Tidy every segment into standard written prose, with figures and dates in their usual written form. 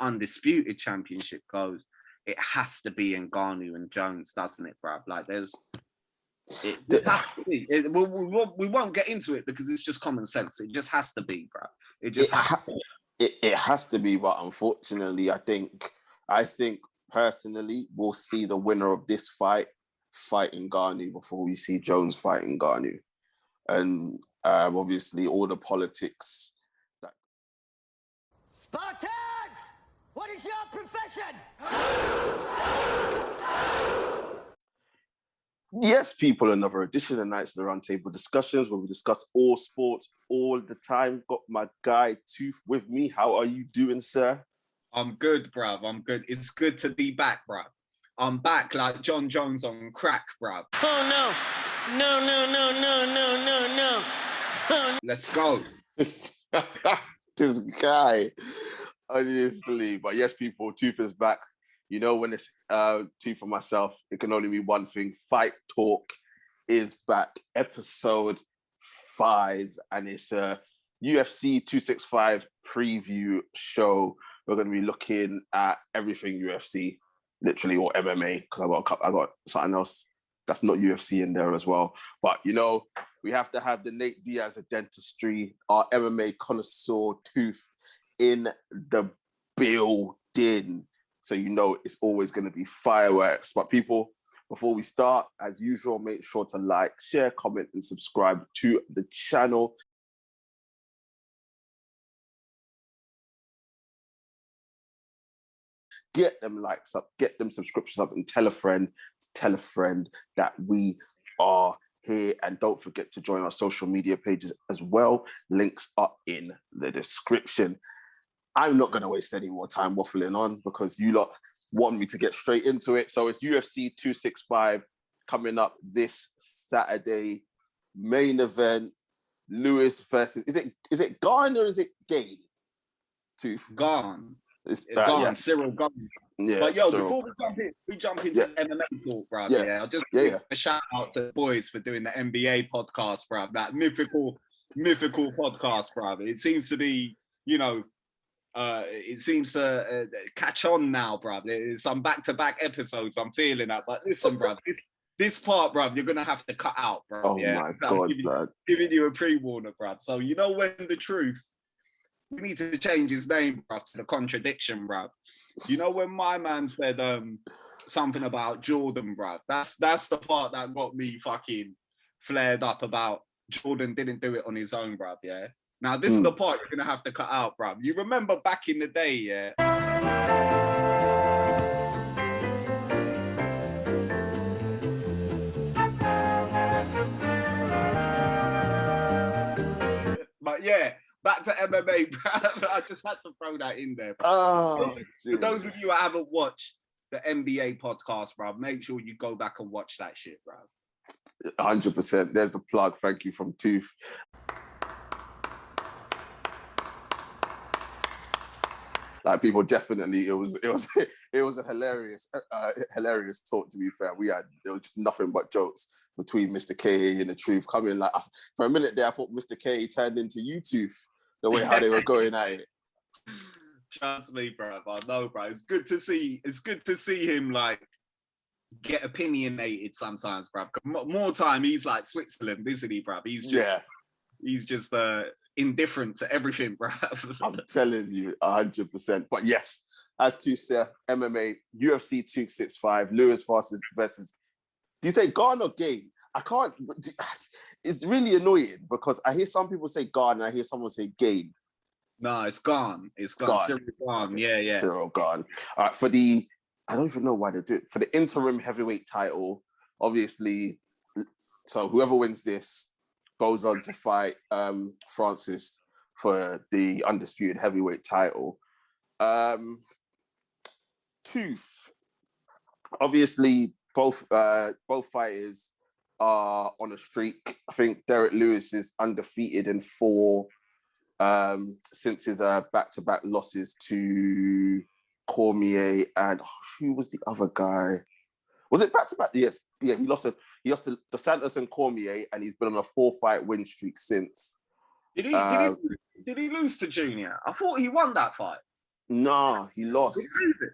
undisputed championship goes, it has to be Ngannou and Jones, doesn't it, bruv? Like, this has to be. We won't get into it because it's just common sense. It just has to be, bruv. It has to be, but unfortunately, I think personally, we'll see the winner of this fighting Ngannou before we see Jones fighting Ngannou. And obviously, all the politics. Spartans! What is your profession? Yes, people, another edition of Knightz the Roundtable Discussions where we discuss all sports all the time. Got my guy Tooth with me. How are you doing, sir? I'm good, bruv. I'm good. It's good to be back, bruv. I'm back like John Jones on crack, bruv. Oh, no. No. Oh, let's go. This guy, honestly. But yes, people, Tooth is back. You know, when it's Tooth for myself, it can only be one thing. Fight Talk is back, episode 5, and it's a UFC 265 preview show. We're going to be looking at everything UFC, literally, or MMA, because I got something else that's not UFC in there as well. But, you know, we have to have the Nate Diaz of dentistry, our MMA connoisseur Tooth in the building. So, you know, it's always going to be fireworks. But people, before we start, as usual, make sure to like, share, comment, and subscribe to the channel. Get them likes up, get them subscriptions up, and tell a friend that we are here. And don't forget to join our social media pages as well. Links are in the description. I'm not going to waste any more time waffling on because you lot want me to get straight into it. So it's UFC 265 coming up this Saturday. Main event, Lewis versus... Is it Gane or is it Gane? Gane. It's Gane, yeah. Cyril Gane. Yeah, but yo, Cyril. before we jump into MMA talk, bruv, I'll just give a shout out to the boys for doing the NBA podcast, bruv. That mythical podcast, bruv. It seems to be, you know, it seems to catch on now, bruv. There's some back-to-back episodes. I'm feeling that. But listen, bruv, this part, bruv, you're gonna have to cut out, bruv. Oh my God, man. Giving you a pre-warner, bruv. So you know when the truth. We need to change his name, bruv, to the contradiction, bruv. You know when my man said something about Jordan, bruv? That's the part that got me fucking flared up about Jordan didn't do it on his own, bruv, yeah? Now, this is the part you're going to have to cut out, bruv. You remember back in the day, yeah? But yeah, back to MMA, bruv. I just had to throw that in there. Oh, for those of you who haven't watched the NBA podcast, bruv, make sure you go back and watch that shit, bruv. 100%. There's the plug. Thank you from Tooth. Like, people definitely, it was a hilarious talk. To be fair, there was just nothing but jokes between Mr. K and the Truth coming. Like, for a minute there, I thought Mr. K turned into you, Tooth, the way how they were going at it. Trust me, bruv. I know, bro. It's good to see him like get opinionated sometimes, bruv. More time, he's like Switzerland, isn't he, bruv? He's just indifferent to everything, bruv. I'm telling you, 100%. But yes, as to say, MMA, UFC 265, Lewis versus. Do you say Gane or Gane? I can't. It's really annoying because I hear some people say Gane and I hear someone say Gane. No, it's Gane. It's Gane. Cyril Gane. Yeah. Cyril Gane. All right, I don't even know why they do it. For the interim heavyweight title, obviously, so whoever wins this goes on to fight Francis for the undisputed heavyweight title. Tooth. Obviously, both fighters are on a streak. I think Derek Lewis is undefeated in 4 since his back-to-back losses to Cormier and who was the other guy? Was it back-to-back? Yes. Yeah, he lost to Dos Santos and Cormier, and he's been on a 4-fight win streak since. Did he lose to Junior? I thought he won that fight. Nah, he lost. Did he lose it?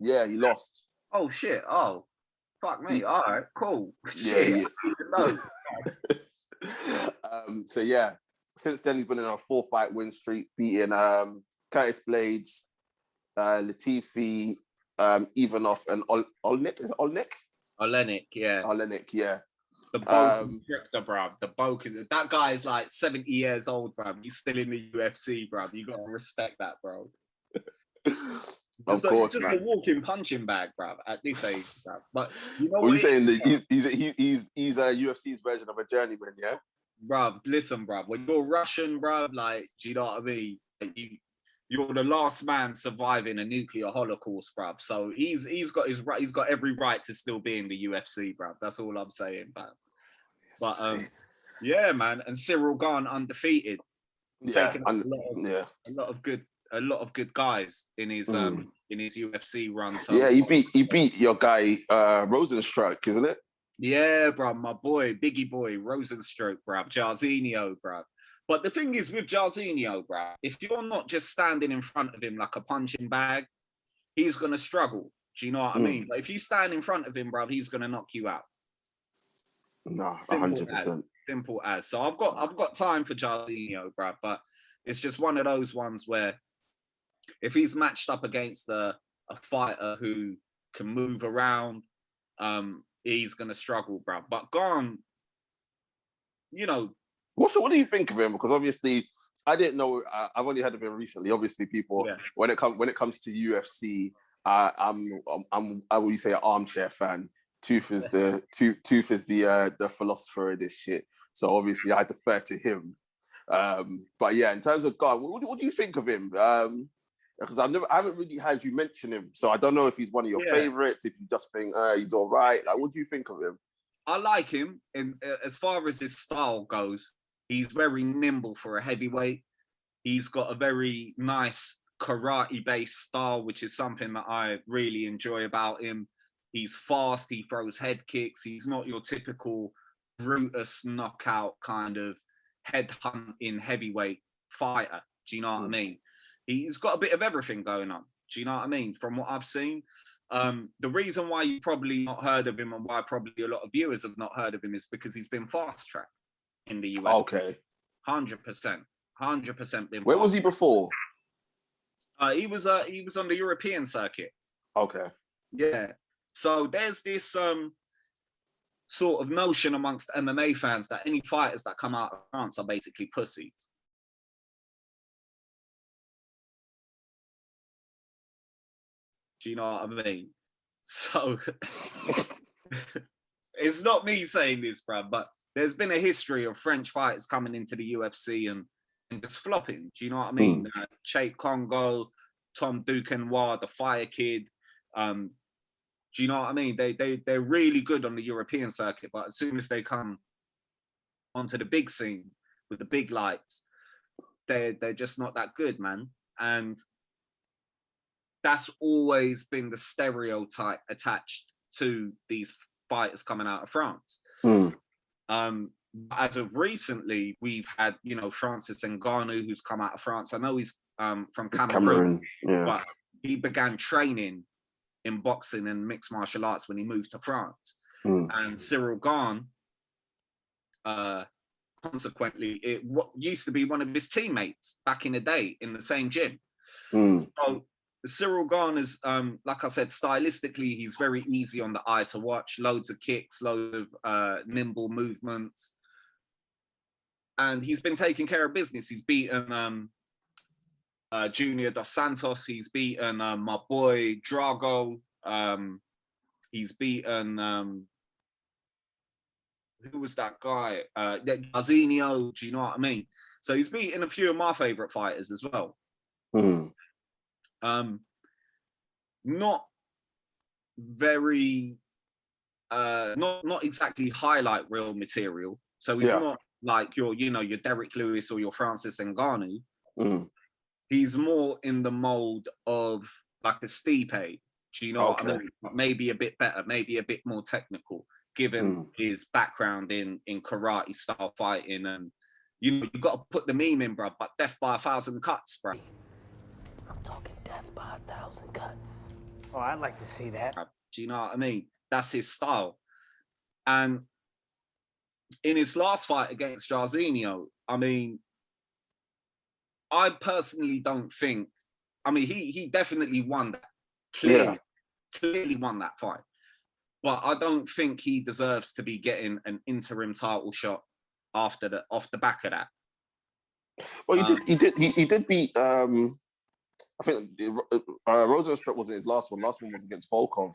Yeah, he lost. Oh shit! Oh, fuck me. All right, cool. Yeah, Shit. yeah. I didn't know. So yeah, since then he's been in a 4-fight win streak, beating Curtis Blades, Latifi, Ivanov, and Olnik. Is it Olnik? Olenek, yeah. Olenek, yeah. The Boken Drifter, bruv. The Boken. That guy is like 70 years old, bruv. He's still in the UFC, bruv. You gotta respect that, bro. Of course, just man. a walking punching bag, bruv. At this age, bruv. But you know what are you saying? That He's a UFC's version of a journeyman, yeah. Bruv, listen, bruv. When you're Russian, bruv, like, do you know what I mean? You're the last man surviving a nuclear holocaust, bruv. So he's got every right to still be in the UFC, bruv. That's all I'm saying, bruv. But yeah, man. And Cyril Gane undefeated, taking a lot of good guys in his UFC run. So yeah, he beat your guy Rosenstruck, isn't it? Yeah, bruv, my boy, Biggie boy, Rosenstruck, bruv, Jairzinho, bruv. But the thing is with Jairzinho, bruv, if you're not just standing in front of him like a punching bag, he's gonna struggle. Do you know what I mean? But if you stand in front of him, bruv, he's gonna knock you out. No, 100%. Simple as. So I've got time for Jairzinho, bruv, but it's just one of those ones where if he's matched up against a fighter who can move around, he's gonna struggle, bruv. But Gane, you know. What do you think of him? Because obviously, I didn't know. I've only heard of him recently. Obviously, people when it comes to UFC, I'm I would say an armchair fan. Tooth is the philosopher of this shit. So obviously, I defer to him. But yeah, in terms of Gane, what do you think of him? Because I haven't really heard you mention him, so I don't know if he's one of your favorites. If you just think he's all right, like, what do you think of him? I like him, and as far as his style goes, he's very nimble for a heavyweight. He's got a very nice karate-based style, which is something that I really enjoy about him. He's fast. He throws head kicks. He's not your typical Brutus knockout kind of headhunting heavyweight fighter. Do you know what I mean? He's got a bit of everything going on. Do you know what I mean? From what I've seen, the reason why you probably not heard of him and why probably a lot of viewers have not heard of him is because he's been fast tracked in the US. Okay. 100%. 100% been. Where was he before? He was on the European circuit. Okay. Yeah. So there's this sort of notion amongst MMA fans that any fighters that come out of France are basically pussies. Do you know what I mean? So it's not me saying this, bruv, but there's been a history of French fighters coming into the UFC and just flopping. Do you know what I mean? Chait Congo, Tom Duquesnoy, the Fire Kid. Do you know what I mean? They're really good on the European circuit, but as soon as they come onto the big scene with the big lights, they're just not that good, man. And that's always been the stereotype attached to these fighters coming out of France. As of recently, we've had, Francis Ngannou, who's come out of France. I know he's from Cameroon, but he began training in boxing and mixed martial arts when he moved to France. And Cyril Gane, consequently, what used to be one of his teammates back in the day in the same gym. So Cyril Gane is, like I said, stylistically, he's very easy on the eye to watch. Loads of kicks, loads of nimble movements. And he's been taking care of business. He's beaten Junior Dos Santos. He's beaten my boy Drago. He's beaten who was that guy? Jairzinho. Do you know what I mean? So he's beaten a few of my favorite fighters as well. Not very, not exactly highlight reel material. So he's not like your Derek Lewis or your Francis Ngannou. He's more in the mold of like a Stipe. Do you know what I mean? Maybe a bit better, maybe a bit more technical, given his background in karate style fighting. And you've got to put the meme in, bro. But death by 1,000 cuts, bro. I'm talking death by 1,000 cuts. Oh, I'd like to see that. Do you know what I mean? That's his style. And in his last fight against Jairzinho, I mean, I personally don't think, I mean, he definitely won that. Clearly won that fight. But I don't think he deserves to be getting an interim title shot off the back of that. Well, he did beat, I think Rosenstruck wasn't his last one. Last one was against Volkov.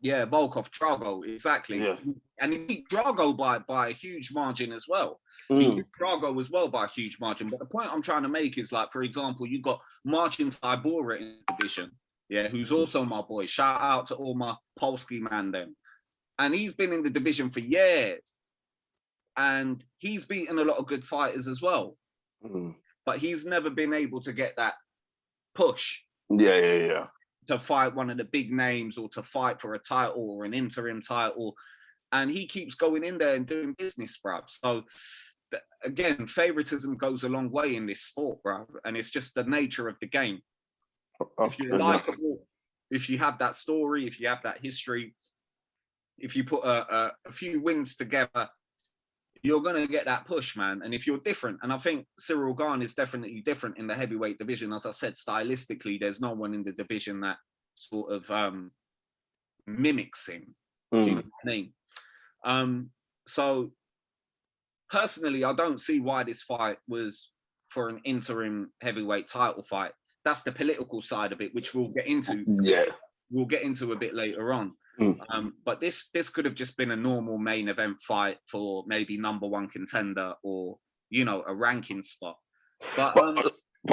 Yeah, Volkov, Drago, exactly. Yeah. And he beat Drago by a huge margin as well. He beat Drago as well by a huge margin. But the point I'm trying to make is, like, for example, you got Marcin Tybura in the division, yeah, who's also my boy. Shout out to all my Polski man then. And he's been in the division for years. And he's beaten a lot of good fighters as well. But he's never been able to get that push. Yeah. To fight one of the big names or to fight for a title or an interim title. And he keeps going in there and doing business, bruv. So, again, favoritism goes a long way in this sport, bruv. And it's just the nature of the game. If you're likable, if you have that story, if you have that history, if you put a few wins together, you're going to get that push, man. And if you're different, and I think Cyril Gane is definitely different in the heavyweight division. As I said, stylistically, there's no one in the division that sort of mimics him. Do you know what I mean? So personally, I don't see why this fight was for an interim heavyweight title fight. That's the political side of it, which we'll get into. Yeah. We'll get into a bit later on. But this could have just been a normal main event fight for maybe #1 contender or, you know, a ranking spot. But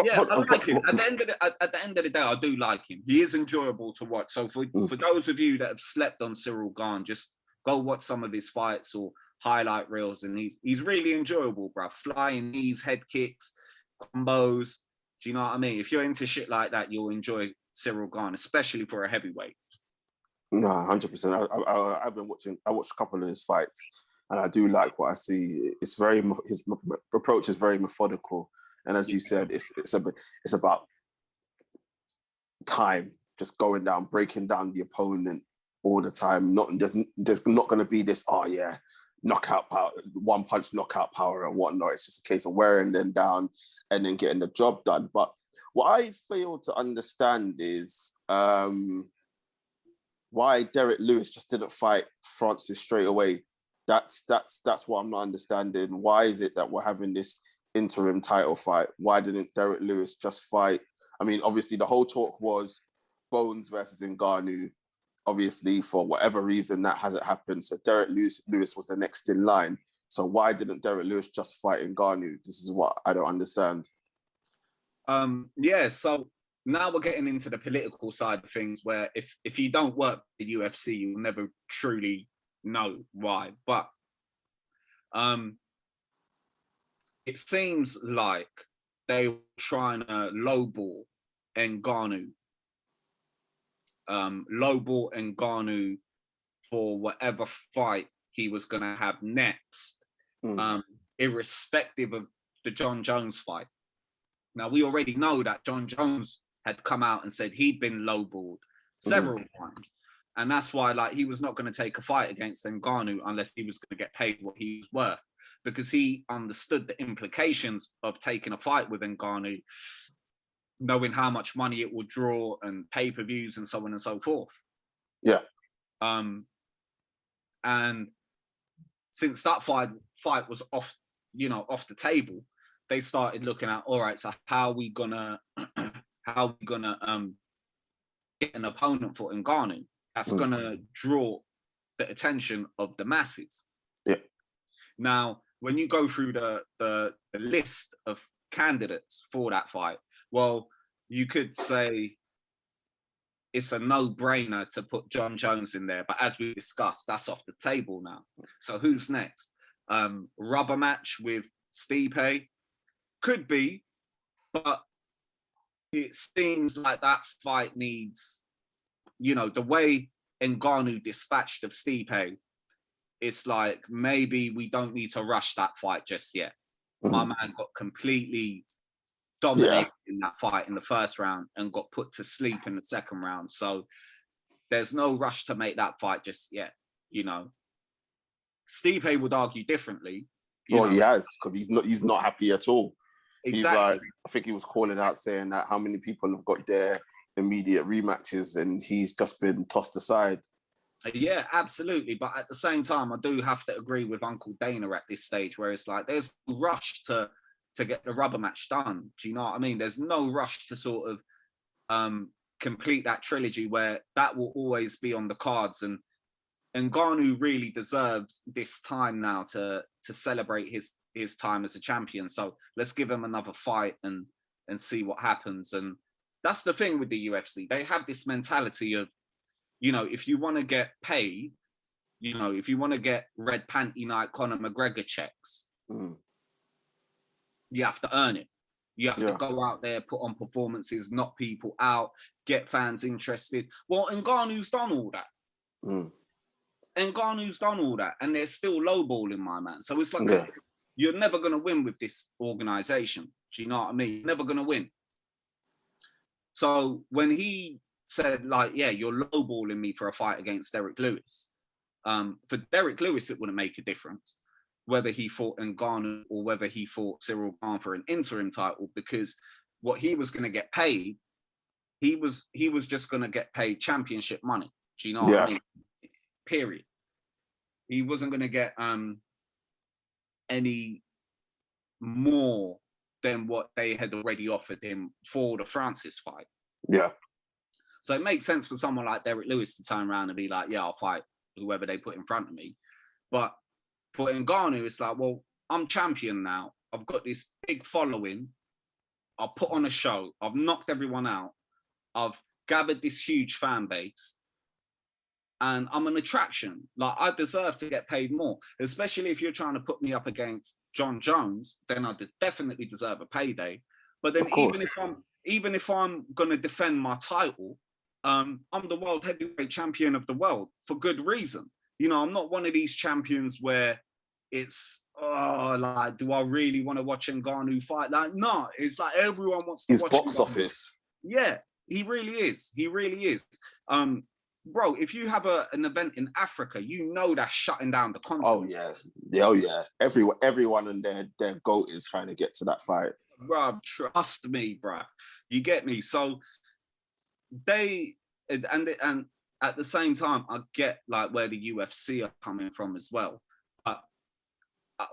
yeah, I like him. At the end of the day, I do like him. He is enjoyable to watch. So for those of you that have slept on Cyril Gane, just go watch some of his fights or highlight reels, and he's really enjoyable, bruv. Flying knees, head kicks, combos. Do you know what I mean? If you're into shit like that, you'll enjoy Cyril Gane, especially for a heavyweight. No, 100%. I've been watching. I watched a couple of his fights, and I do like what I see. It's his approach is very methodical, and as you said, it's about time, just going down, breaking down the opponent all the time. There's not going to be this knockout power, one punch knockout power and whatnot. It's just a case of wearing them down and then getting the job done. But what I fail to understand is why Derek Lewis just didn't fight Francis straight away. That's what I'm not understanding. Why is it that we're having this interim title fight? Why didn't Derek Lewis just fight? I mean, obviously the whole talk was Bones versus Ngannou. Obviously, for whatever reason, that hasn't happened. So Derek Lewis was the next in line. So why didn't Derek Lewis just fight Ngannou? This is what I don't understand. Yeah, so now we're getting into the political side of things, where if you don't work the UFC, you'll never truly know why. But it seems like they were trying to lowball Ngannou. Lowball Ngannou for whatever fight he was going to have next, irrespective of the John Jones fight. Now, we already know that John Jones had come out and said he'd been lowballed several times. And that's why, like, he was not going to take a fight against Ngannou unless he was going to get paid what he was worth, because he understood the implications of taking a fight with Ngannou, knowing how much money it would draw and pay-per-views and so on and so forth. Yeah. And since that fight was off the table, they started looking at, all right, so how are we gonna get an opponent for Ngannou that's gonna draw the attention of the masses? Yeah. Now, when you go through the list of candidates for that fight, well, you could say it's a no-brainer to put John Jones in there, but as we discussed, that's off the table now. So who's next? Rubber match with Stipe? Could be, but it seems like that fight needs, the way Ngannou dispatched of Stipe, it's like, maybe we don't need to rush that fight just yet. My man got completely dominated in that fight in the first round and got put to sleep in the second round. So there's no rush to make that fight just yet, you know. Stipe would argue differently. Well, he has, because he's not happy at all. Exactly. He's like, I think he was calling out saying that how many people have got their immediate rematches and he's just been tossed aside. Yeah, absolutely. But at the same time, I do have to agree with Uncle Dana at this stage, where it's like there's no rush to get the rubber match done. Do you know what I mean? There's no rush to sort of complete that trilogy where that will always be on the cards. And Ngannou really deserves this time now to celebrate his time as a champion. So let's give him another fight and see what happens. And that's the thing with the UFC. They have this mentality of, you know, if you want to get paid, you know, if you want to get red panty night Conor McGregor checks, you have to earn it. You have to go out there, put on performances, knock people out, get fans interested. Well, Ngannou's done all that. Ngannou's done all that, and they're still lowballing, my man. So it's like you're never going to win with this organization. Do you know what I mean? You're never going to win. So when he said, like, yeah, you're lowballing me for a fight against Derek Lewis, for Derek Lewis, it wouldn't make a difference whether he fought Ngannou or whether he fought Cyril Gane for an interim title, because what he was going to get paid, he was just going to get paid championship money. Do you know what I mean? Period. He wasn't going to get any more than what they had already offered him for the Francis fight. Yeah. So it makes sense for someone like Derek Lewis to turn around and be like, yeah, I'll fight whoever they put in front of me. But for Ngannou, it's like, well, I'm champion now. I've got this big following. I'll put on a show. I've knocked everyone out. I've gathered this huge fan base. And I'm an attraction. Like, I deserve to get paid more, especially if you're trying to put me up against John Jones, then I definitely deserve a payday. But then even if I'm going to defend my title, I'm the world heavyweight champion of the world for good reason. You know, I'm not one of these champions where it's, like, do I really want to watch Ngannou fight? Like, no, it's like everyone wants to watch box Ngannou. Office. Yeah, he really is. He really is. Bro, if you have an event in Africa, you know that's shutting down the continent. Oh yeah. Everyone and their GOAT is trying to get to that fight. Bro, trust me, bro. You get me? So they and at the same time, I get like where the UFC are coming from as well. But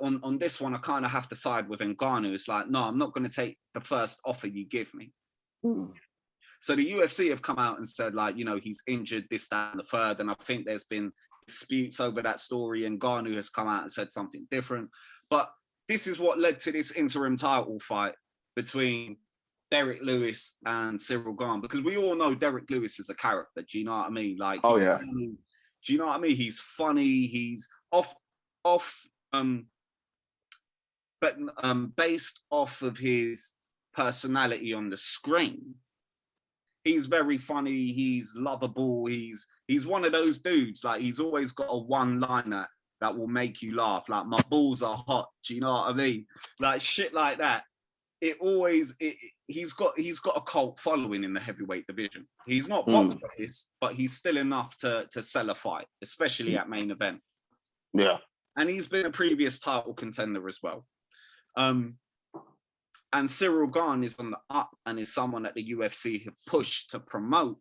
on this one, I kind of have to side with Ngannou. It's like, no, I'm not going to take the first offer you give me. So the UFC have come out and said, like, you know, he's injured, this, that, and the third. And I think there's been disputes over that story. And Ngannou has come out and said something different. But this is what led to this interim title fight between Derek Lewis and Cyril Gane, because we all know Derek Lewis is a character. Do you know what I mean? Like, funny. Do you know what I mean? He's funny. He's based off of his personality on the screen. He's very funny. He's lovable. He's one of those dudes. Like, he's always got a one-liner that will make you laugh. Like, my balls are hot. Do you know what I mean? Like, shit like that. He's got a cult following in the heavyweight division. He's not box office, but he's still enough to sell a fight, especially at main event. Yeah. And he's been a previous title contender as well. And Cyril Gane is on the up and is someone that the UFC have pushed to promote.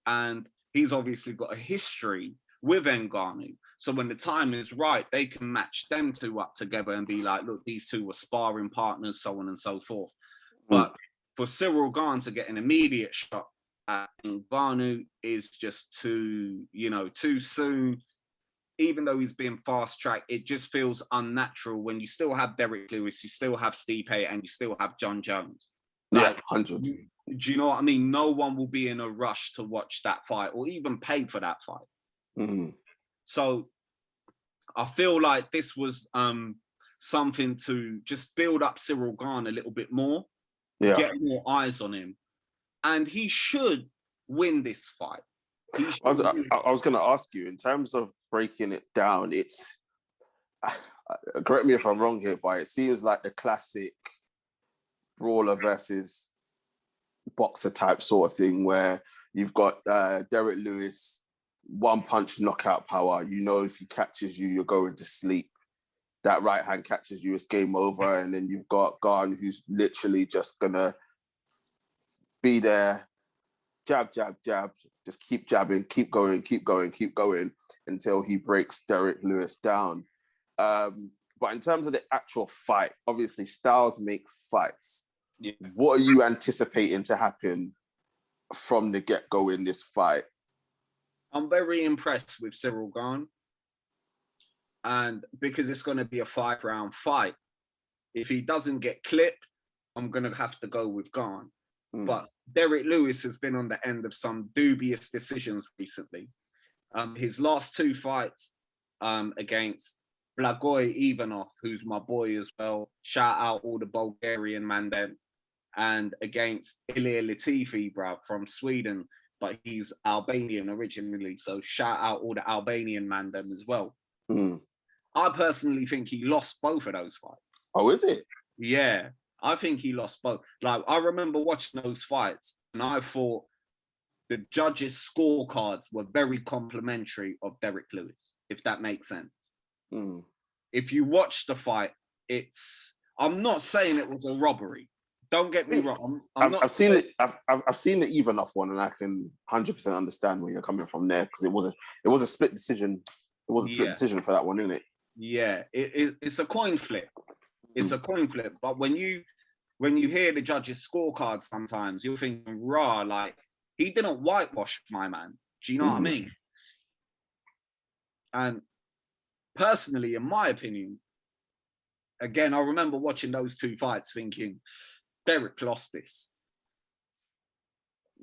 And he's obviously got a history with Ngannou. So when the time is right, they can match them two up together and be like, look, these two were sparring partners, so on and so forth. But for Cyril Gane to get an immediate shot at Ngannou is just too soon. Even though he's being fast-tracked, it just feels unnatural when you still have Derek Lewis, you still have Stipe, and you still have John Jones. Like, 100. Do you know what I mean? No one will be in a rush to watch that fight or even pay for that fight. So I feel like this was something to just build up Cyril Gane a little bit more, get more eyes on him, and he should win this fight. I was going to ask you, in terms of breaking it down, it's, correct me if I'm wrong here, but it seems like the classic brawler versus boxer type sort of thing where you've got Derek Lewis, one punch knockout power. You know, if he catches you, you're going to sleep. That right hand catches you, it's game over. And then you've got Gane, who's literally just gonna be there, jab, jab, jab, just keep jabbing, keep going until he breaks Derek Lewis down. But in terms of the actual fight, obviously styles make fights. Yeah. What are you anticipating to happen from the get-go in this fight? I'm very impressed with Cyril Gane. And because it's going to be a 5-round fight, if he doesn't get clipped, I'm going to have to go with Gane. But Derek Lewis has been on the end of some dubious decisions recently. His last 2 fights against Blagoy Ivanov, who's my boy as well, shout out all the Bulgarian man then, and against Ilir Latifi, bruv, from Sweden, but he's Albanian originally, so shout out all the Albanian man then as well. I personally think he lost both of those fights. Oh, is it? Yeah, I think he lost both. Like, I remember watching those fights, and I thought the judges' scorecards were very complimentary of Derek Lewis, if that makes sense. If you watch the fight, I'm not saying it was a robbery. Don't get me wrong. I've seen it. I've seen the Ivanov one, and I can 100% understand where you're coming from there, because it was a split decision. It was a split decision for that one, isn't it? Yeah, it's a coin flip. It's a coin flip. But when you hear the judges' scorecards, sometimes you're thinking, "Rah, like he didn't whitewash my man." Do you know what I mean? And personally, in my opinion, again, I remember watching those 2 fights, thinking Derek lost this.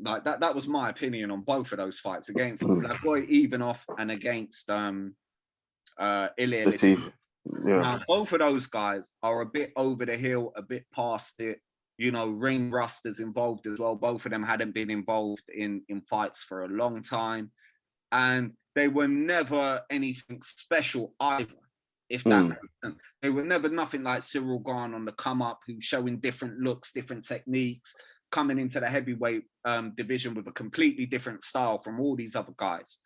Like that was my opinion on both of those fights, against Blagoy Ivanov and against Ilir Latifi. Yeah. Now, both of those guys are a bit over the hill, a bit past it. You know, ring rust is involved as well. Both of them hadn't been involved in fights for a long time. And they were never anything special either, if that makes sense. They were never nothing like Cyril Gane on the come up, who's showing different looks, different techniques, coming into the heavyweight division with a completely different style from all these other guys.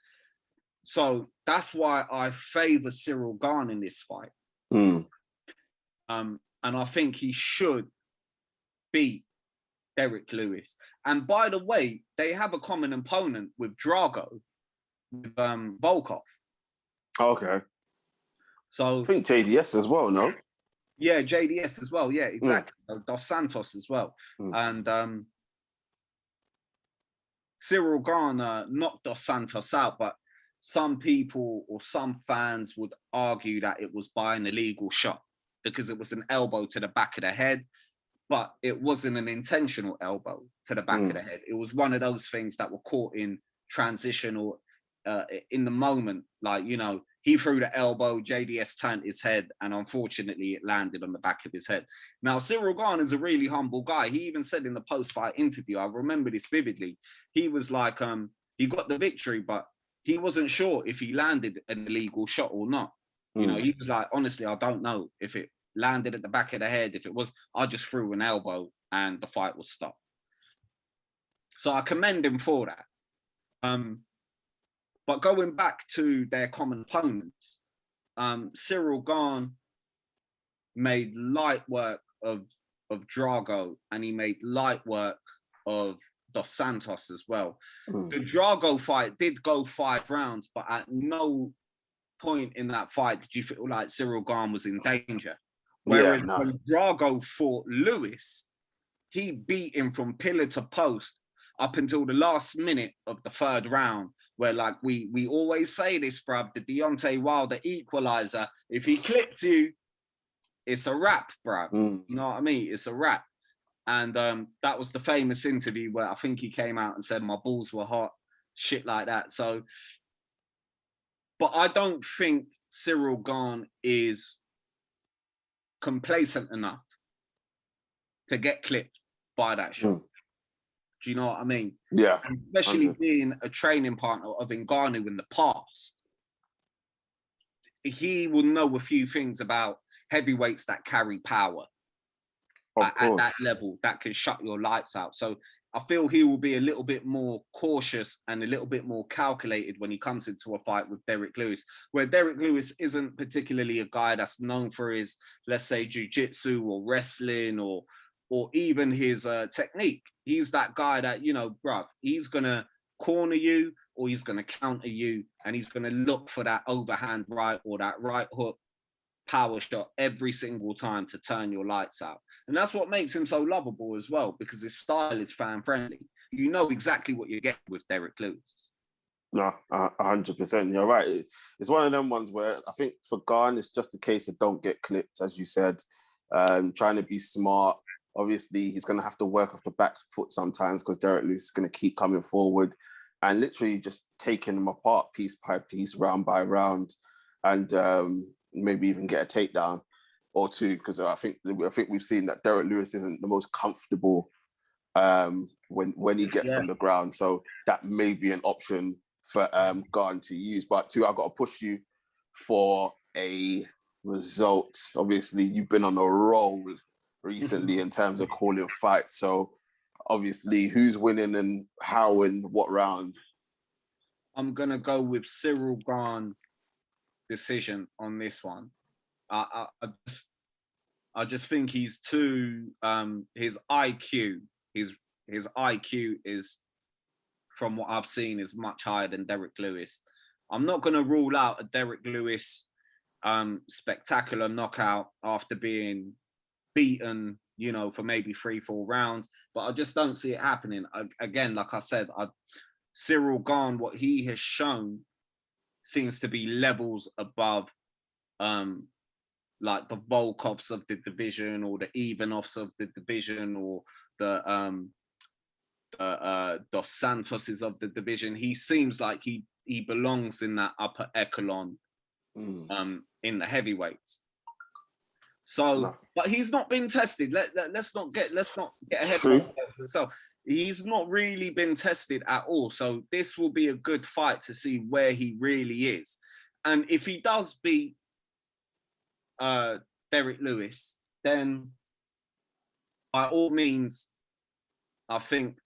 So that's why I favor Cyril Gane in this fight. And I think he should beat Derek Lewis. And by the way, they have a common opponent with Drago, with Volkov. Okay. So I think JDS as well, no? Yeah, JDS as well. Yeah, exactly. Dos Santos as well. And Cyril Gane knocked Dos Santos out, but some people or some fans would argue that it was by an illegal shot because it was an elbow to the back of the head, but it wasn't an intentional elbow to the back of the head. It was one of those things that were caught in transition or in the moment. Like, you know, he threw the elbow, JDS turned his head, and unfortunately it landed on the back of his head. Now, Cyril Gane is a really humble guy. He even said in the post-fight interview, I remember this vividly, he was like, he got the victory, but he wasn't sure if he landed an illegal shot or not. You know, he was like, honestly, I don't know if it landed at the back of the head. If it was, I just threw an elbow and the fight was stopped. So I commend him for that. But going back to their common opponents, Cyril Gane made light work of Drago, and he made light work of Dos Santos as well. The Drago fight did go 5 rounds, but at no point in that fight did you feel like Cyril Gane was in danger. Whereas when Drago fought Lewis, he beat him from pillar to post up until the last minute of the 3rd round, where, like, we always say this, bruv, the Deontay Wilder equalizer, if he clips you, it's a wrap, bruv. You know what I mean? It's a wrap. And that was the famous interview where I think he came out and said, my balls were hot, shit like that. So, but I don't think Cyril Gane is complacent enough to get clipped by that shot. Do you know what I mean? Yeah. And especially 100. Being a training partner of Ngannou in the past, he will know a few things about heavyweights that carry power. at that level that can shut your lights out. So I feel he will be a little bit more cautious and a little bit more calculated when he comes into a fight with Derek Lewis, where Derek Lewis isn't particularly a guy that's known for his, let's say, jiu-jitsu or wrestling or even his technique. He's that guy that, you know, bruv, he's going to corner you or he's going to counter you, and he's going to look for that overhand right or that right hook power shot every single time to turn your lights out. And that's what makes him so lovable as well, because his style is fan friendly. You know exactly what you're getting with Derek Lewis. No, 100%. You're right. It's one of them ones where I think for Gane, it's just a case of don't get clipped, as you said. Trying to be smart. Obviously, he's going to have to work off the back foot sometimes because Derek Lewis is going to keep coming forward and literally just taking him apart piece by piece, round by round, and maybe even get a takedown or two, because I think we've seen that Derek Lewis isn't the most comfortable when he gets on the ground. So that may be an option for Gane to use. But I've got to push you for a result. Obviously, you've been on a roll recently in terms of calling fights. So obviously, who's winning and how and what round? I'm going to go with Cyril Gane decision on this one. I just think he's too his IQ is, from what I've seen, is much higher than Derek Lewis. I'm not going to rule out a Derek Lewis spectacular knockout after being beaten, you know, for maybe 3-4 rounds, but I just don't see it happening. Again, like I said, Cyril Gane, what he has shown seems to be levels above like the Volkovs of the division or the Ivanovs of the division or the Dos Santoses of the division. He seems like he belongs in that upper echelon in the heavyweights. So, but he's not been tested. Let's not get ahead of ourselves. He's not really been tested at all. So this will be a good fight to see where he really is. And if he does beat Derek Lewis, then by all means, I think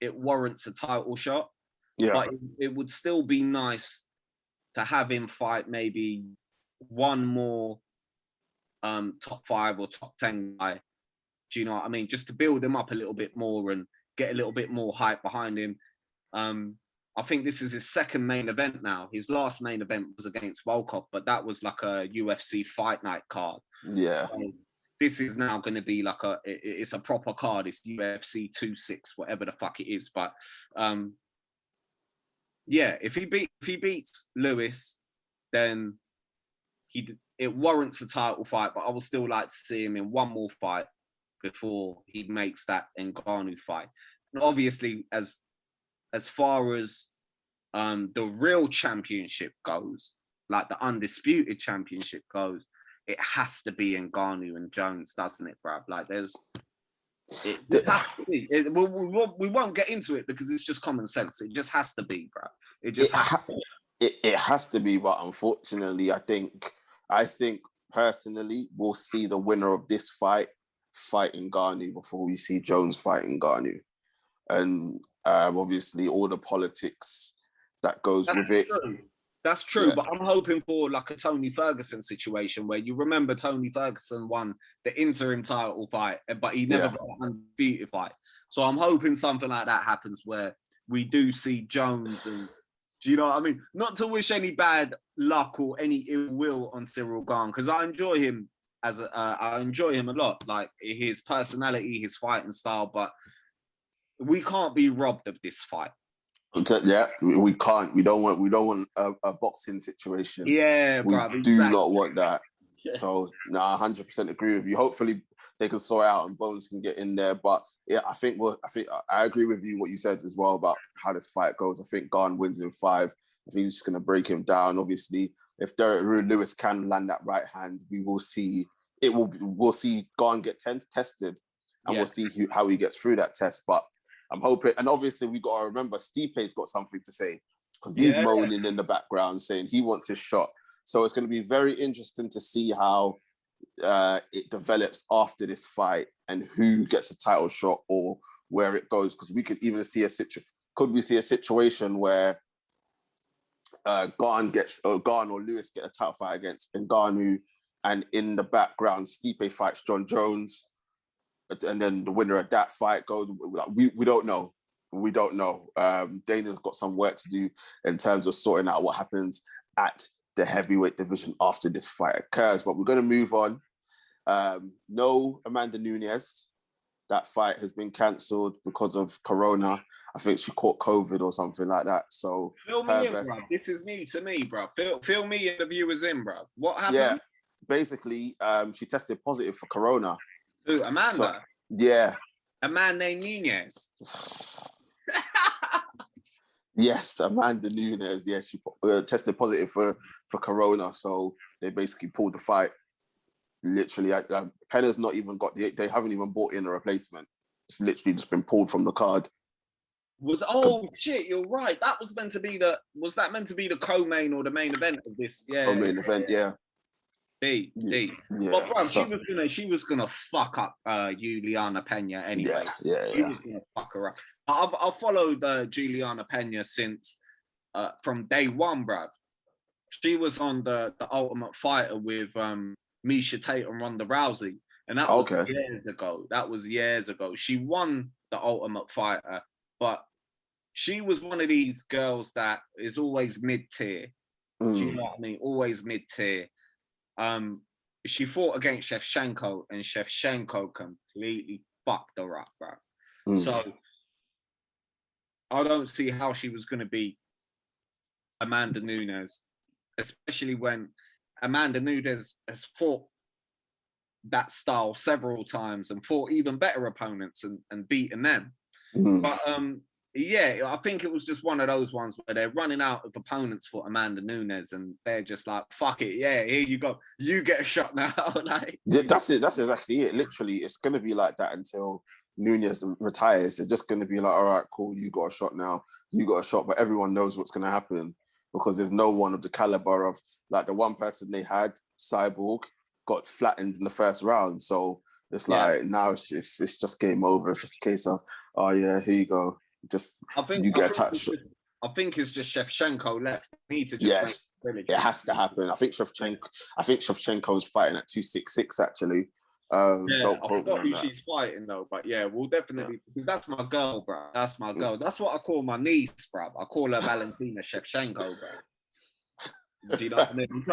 it warrants a title shot. Yeah. But it would still be nice to have him fight maybe one more top 5 or top 10 guy. Do you know what I mean? Just to build him up a little bit more and get a little bit more hype behind him. I think this is his second main event now. His last main event was against Volkov, but that was like a UFC fight night card. Yeah. So this is now going to be like it's a proper card. It's UFC 26, whatever the fuck it is. But yeah, if he beats Lewis, then it warrants a title fight. But I would still like to see him in one more fight before he makes that Ngannou fight. And obviously, as far as the real championship goes, like the undisputed championship goes, it has to be Ngannou and Jones, doesn't it, bruv? Like this has to be. We won't get into it because it's just common sense. It just has to be, bruv. It has to be, but unfortunately, I think personally, we'll see the winner of this fight fighting Ngannou before we see Jones fighting Ngannou. And obviously all the politics that goes with it. That's true, yeah. But I'm hoping for like a Tony Ferguson situation where you remember Tony Ferguson won the interim title fight, but he never got an undisputed fight. So I'm hoping something like that happens where we do see Jones and, do you know what I mean? Not to wish any bad luck or any ill will on Cyril Gane, because I enjoy him I enjoy him a lot, like his personality, his fighting style, but we can't be robbed of this fight. Yeah, we can't. We don't want a boxing situation. Yeah, we bro, do not want that. Yeah. So, 100% agree with you. Hopefully, they can sort out and Bones can get in there. But yeah, I think I agree with you what you said as well about how this fight goes. I think Gane wins in 5. I think he's just going to break him down. Obviously, if Derek Lewis can land that right hand, we'll see Gane get tested, and we'll see how he gets through that test. But I'm hoping, and obviously we got to remember Stipe's got something to say because he's moaning in the background saying he wants his shot. So it's going to be very interesting to see how it develops after this fight and who gets a title shot or where it goes. Because we could even see could we see a situation where Gane or Lewis get a title fight against Ngannou, and in the background, Stipe fights John Jones, and then the winner of that fight goes. We don't know. We don't know. Dana's got some work to do in terms of sorting out what happens at the heavyweight division after this fight occurs. But we're going to move on. No Amanda Nunes. That fight has been cancelled because of Corona. I think she caught COVID or something like that. So fill me in, bro. This is new to me, bro. Fill me and the viewers in, bro. What happened? Yeah, basically, she tested positive for Corona. Who, Amanda? So, yeah. A man named Nunes. Yes, Amanda Nunes. Yeah, she tested positive for Corona. So they basically pulled the fight. Literally, Penna's not even they haven't even bought in a replacement. It's literally just been pulled from the card. Shit, you're right. That was meant to be the co-main or the main event of this? Yeah. Co-main event, yeah. D. Yeah, But bro, she was gonna fuck up Juliana Pena anyway. Yeah. She was gonna fuck her up. I've followed Juliana Pena since from day one, bruv. She was on the Ultimate Fighter with Miesha Tate and Ronda Rousey, and that was years ago. That was years ago. She won the Ultimate Fighter, but she was one of these girls that is always mid-tier. You know what I mean? Always mid-tier. She fought against Shevchenko, and Shevchenko completely fucked her up, bro. So I don't see how she was going to beat Amanda Nunes, especially when Amanda Nunes has fought that style several times and fought even better opponents and beaten them. But yeah, I think it was just one of those ones where they're running out of opponents for Amanda Nunes, and they're just like, "Fuck it, yeah, here you go, you get a shot now." Like, that's it. That's exactly it. Literally, it's gonna be like that until Nunes retires. They're just gonna be like, "All right, cool, you got a shot now. You got a shot," but everyone knows what's gonna happen because there's no one of the caliber of like the one person they had, Cyborg, got flattened in the first round. So it's like now it's just game over. It's just a case of, oh yeah, here you go. You get a touch. I think it's just Shevchenko left. Need to just it has to happen. I think Shevchenko's fighting at 266 actually. I forgot who she's fighting though, but yeah, we'll definitely because that's my girl, bro. That's my girl. That's what I call my niece, bro. I call her Valentina Shevchenko, bro. Do you know what I mean? I'm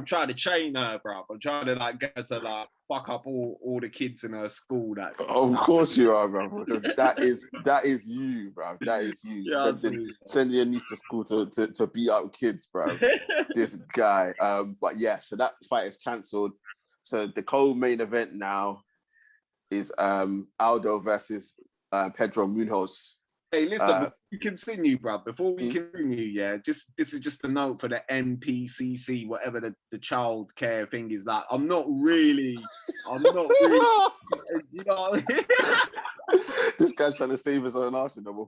trying to train her, bro. I'm trying to like get her to like fuck up all the kids in her school. Of course you are, bro. Because that is you, bro. That is you. Yeah, sending your niece to school to beat up kids, bro. This guy. But yeah, so that fight is cancelled. So the co-main event now is Aldo versus Pedro Munhoz. Hey, listen, before we continue, bro. Before we continue, yeah, this is just a note for the NPCC, whatever the child care thing is. Like, I'm not really, you know what I mean? This guy's trying to save his own arse, you know,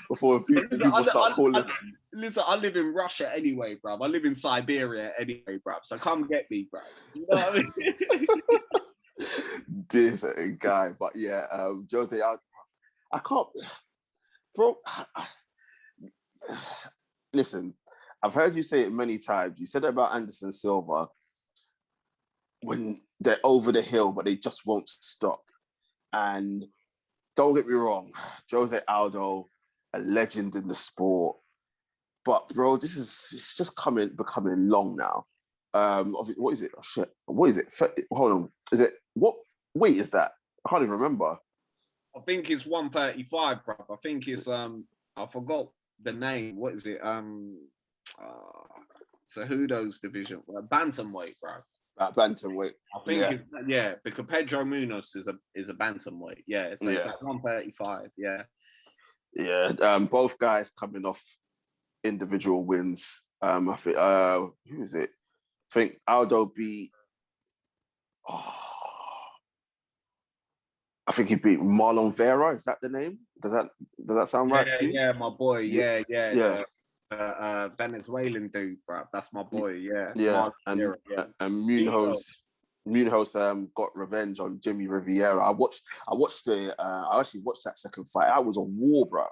before people start calling. Listen, I live in Russia anyway, bro. I live in Siberia anyway, bro. So come get me, bro. You know what I mean? This guy, but yeah, Jose, I can't. Bro, listen, I've heard you say it many times. You said it about Anderson Silva when they're over the hill, but they just won't stop. And don't get me wrong, Jose Aldo, a legend in the sport. But bro, it's just becoming long now. What is it? Oh shit! What is it? Hold on. Is it what weight is that? I can't even remember. I think it's 135, bro. I think it's I forgot the name. What is it? Cejudo's division, bantamweight, bro. Bantamweight. I think it's because Pedro Munhoz is a bantamweight. Yeah, so it's like 135. Yeah. Yeah. Both guys coming off individual wins. I think who is it? I think Aldo beat. I think he beat Marlon Vera. Is that the name? Does that sound right to you? Yeah, my boy. Yeah. Venezuelan dude, bro. That's my boy. Yeah. Yeah. And Munhoz Munhoz got revenge on Jimmy Rivera. I actually watched that second fight. That was a war, bruv.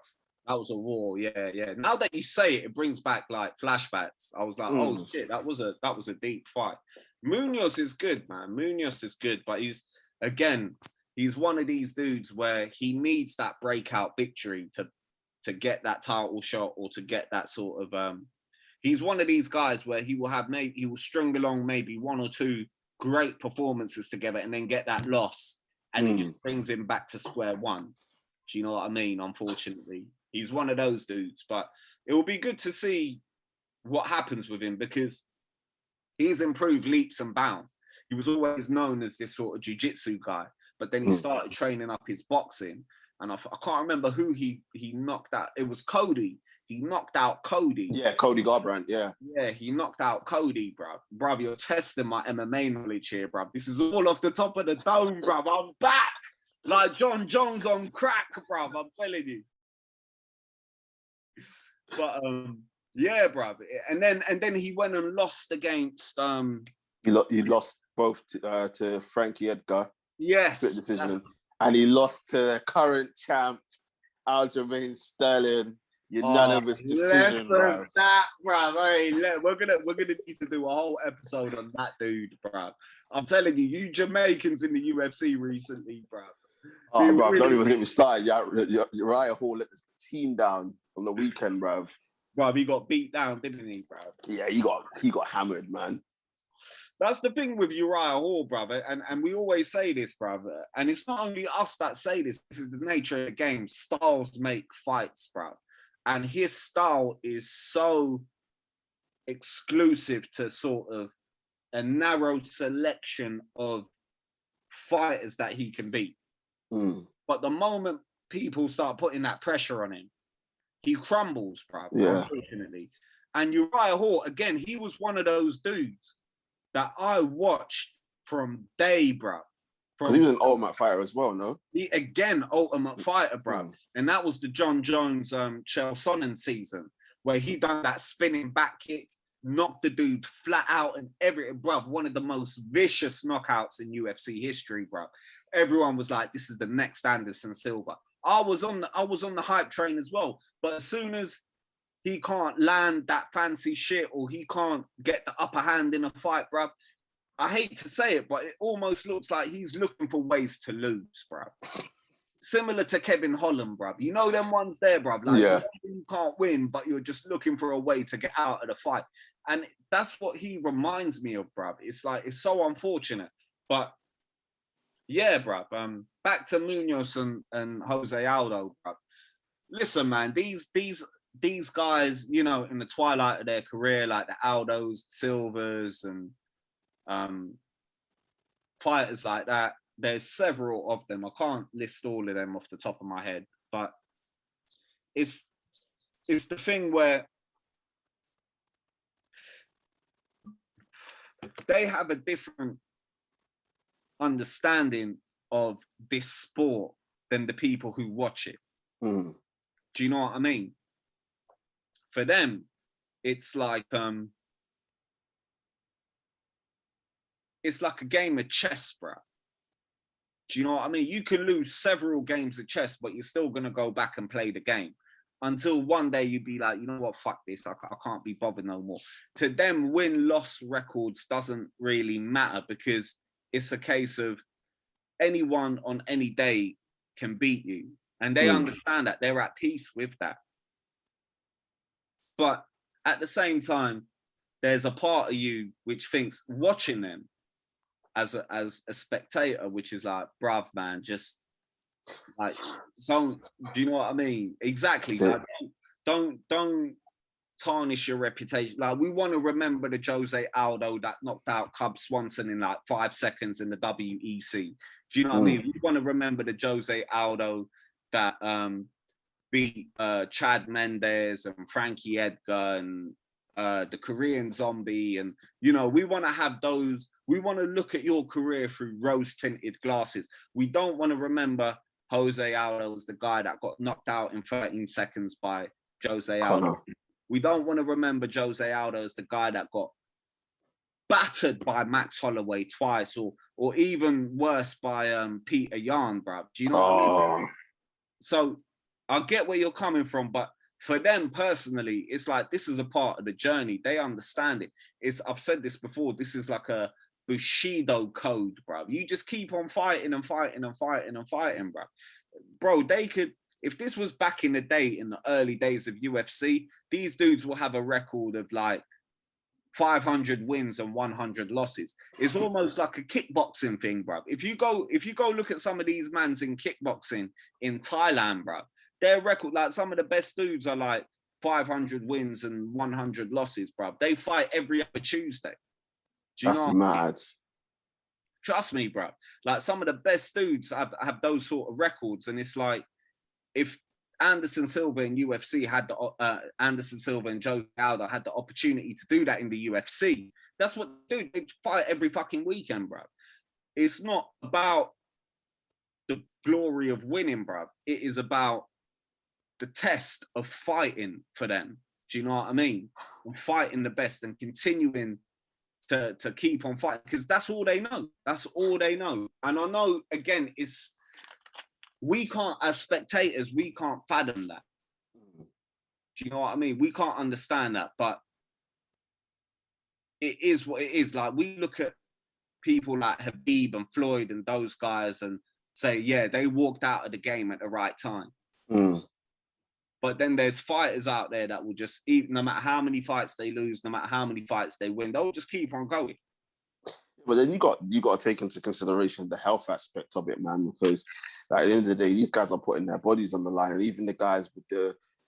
That was a war, yeah, yeah. Now that you say it, it brings back like flashbacks. I was like, oh shit, that was a deep fight. Munhoz is good, man. Munhoz is good, but he's one of these dudes where he needs that breakout victory to get that title shot or to get that sort of he's one of these guys where he will string along maybe one or two great performances together and then get that loss and it just brings him back to square one. Do you know what I mean? Unfortunately, he's one of those dudes, but it will be good to see what happens with him because he's improved leaps and bounds. He was always known as this sort of jiu-jitsu guy, but then he started training up his boxing. And I can't remember who he knocked out. It was Cody. He knocked out Cody. Yeah, Cody Garbrandt, yeah. Yeah, he knocked out Cody, bruv. Bruv, you're testing my MMA knowledge here, bruv. This is all off the top of the dome, bruv. I'm back. Like John Jones on crack, bruv. I'm telling you. But yeah, bruv. And then he went and lost against He lost both to Frankie Edgar. Yes. Split decision. And he lost to the current champ, Aljamain Sterling. Unanimous decision, bro. That, bruv. Hey, we're gonna need to do a whole episode on that dude, bruv. I'm telling you Jamaicans in the UFC recently, bruv. Oh, bruv, really, don't even get me started. Uriah Hall let the team down on the weekend, bruv. Bruv, he got beat down, didn't he, bruv? Yeah, he got hammered, man. That's the thing with Uriah Hall, brother, and we always say this, brother, and it's not only us that say this. This is the nature of the game. Styles make fights, bruv. And his style is so exclusive to sort of a narrow selection of fighters that he can beat. But the moment people start putting that pressure on him, he crumbles, bruv, unfortunately. And Uriah Hall, again, he was one of those dudes that I watched from day, bruv. Because he was an ultimate fighter as well, no? Ultimate fighter, bruv. And that was the John Jones, Chael Sonnen season, where he done that spinning back kick, knocked the dude flat out and bruv, one of the most vicious knockouts in UFC history, bruv. Everyone was like, this is the next Anderson Silva. I was on the hype train as well. But as soon as he can't land that fancy shit or he can't get the upper hand in a fight, bruv, I hate to say it, but it almost looks like he's looking for ways to lose, bruv. Similar to Kevin Holland, bruv. You know them ones there, bruv? Like, you can't win, but you're just looking for a way to get out of the fight. And that's what he reminds me of, bruv. It's like, it's so unfortunate. But yeah, bruv. Back to Munhoz and Jose Aldo, bruv. Listen, man, these guys, you know, in the twilight of their career, like the Aldos, Silvers, and fighters like that, there's several of them. I can't list all of them off the top of my head, but it's the thing where they have a different understanding of this sport than the people who watch it. Do you know what I mean? For them, it's like a game of chess, bro. Do you know what I mean? You can lose several games of chess, but you're still gonna go back and play the game until one day you'd be like, you know what, fuck this, I can't be bothered no more. To them, win-loss records doesn't really matter because it's a case of anyone on any day can beat you, and they understand that. They're at peace with that. But at the same time, there's a part of you which thinks watching them as a spectator, which is like, bruv, man, just like, do you know what I mean? Exactly. Like, don't tarnish your reputation. Like, we want to remember the Jose Aldo that knocked out Cub Swanson in like 5 seconds in the WEC. Do you know what I mean? We want to remember the Jose Aldo that beat Chad Mendes and Frankie Edgar and the Korean Zombie. And, you know, we want to have those. We want to look at your career through rose-tinted glasses. We don't want to remember Jose Aldo as the guy that got knocked out in 13 seconds by Jose Aldo. We don't want to remember Jose Aldo as the guy that got battered by Max Holloway twice, or even worse by Peter Yan, bruv. Do you know what I mean? So I get where you're coming from, but for them personally, it's like this is a part of the journey. They understand it. I've said this before. This is like a Bushido code, bro. You just keep on fighting and fighting and fighting and fighting, bro. Bro, they could. If this was back in the day, in the early days of UFC, these dudes will have a record of like 500 wins and 100 losses. It's almost like a kickboxing thing, bro. If you go look at some of these mans in kickboxing in Thailand, bro, their record, like some of the best dudes are like 500 wins and 100 losses, bro. They fight every other Tuesday. Do you That's know mad. Trust me, bro. Like some of the best dudes have those sort of records, and it's like if Anderson Silva in UFC had the Anderson Silva and Joe Aldo had the opportunity to do that in the UFC. That's what they do. They fight every fucking weekend, bro. It's not about the glory of winning, bro. It is about the test of fighting for them. Do you know what I mean? And fighting the best and continuing to keep on fighting, because that's all they know. That's all they know. And I know, again, we can't, as spectators, we can't fathom that. Do you know what I mean? We can't understand that, but it is what it is. Like, we look at people like Habib and Floyd and those guys and say, yeah, they walked out of the game at the right time. But then there's fighters out there that will just, no matter how many fights they lose, no matter how many fights they win, they'll just keep on going. But then you got to take into consideration the health aspect of it, man, because at the end of the day, these guys are putting their bodies on the line, and even the guys with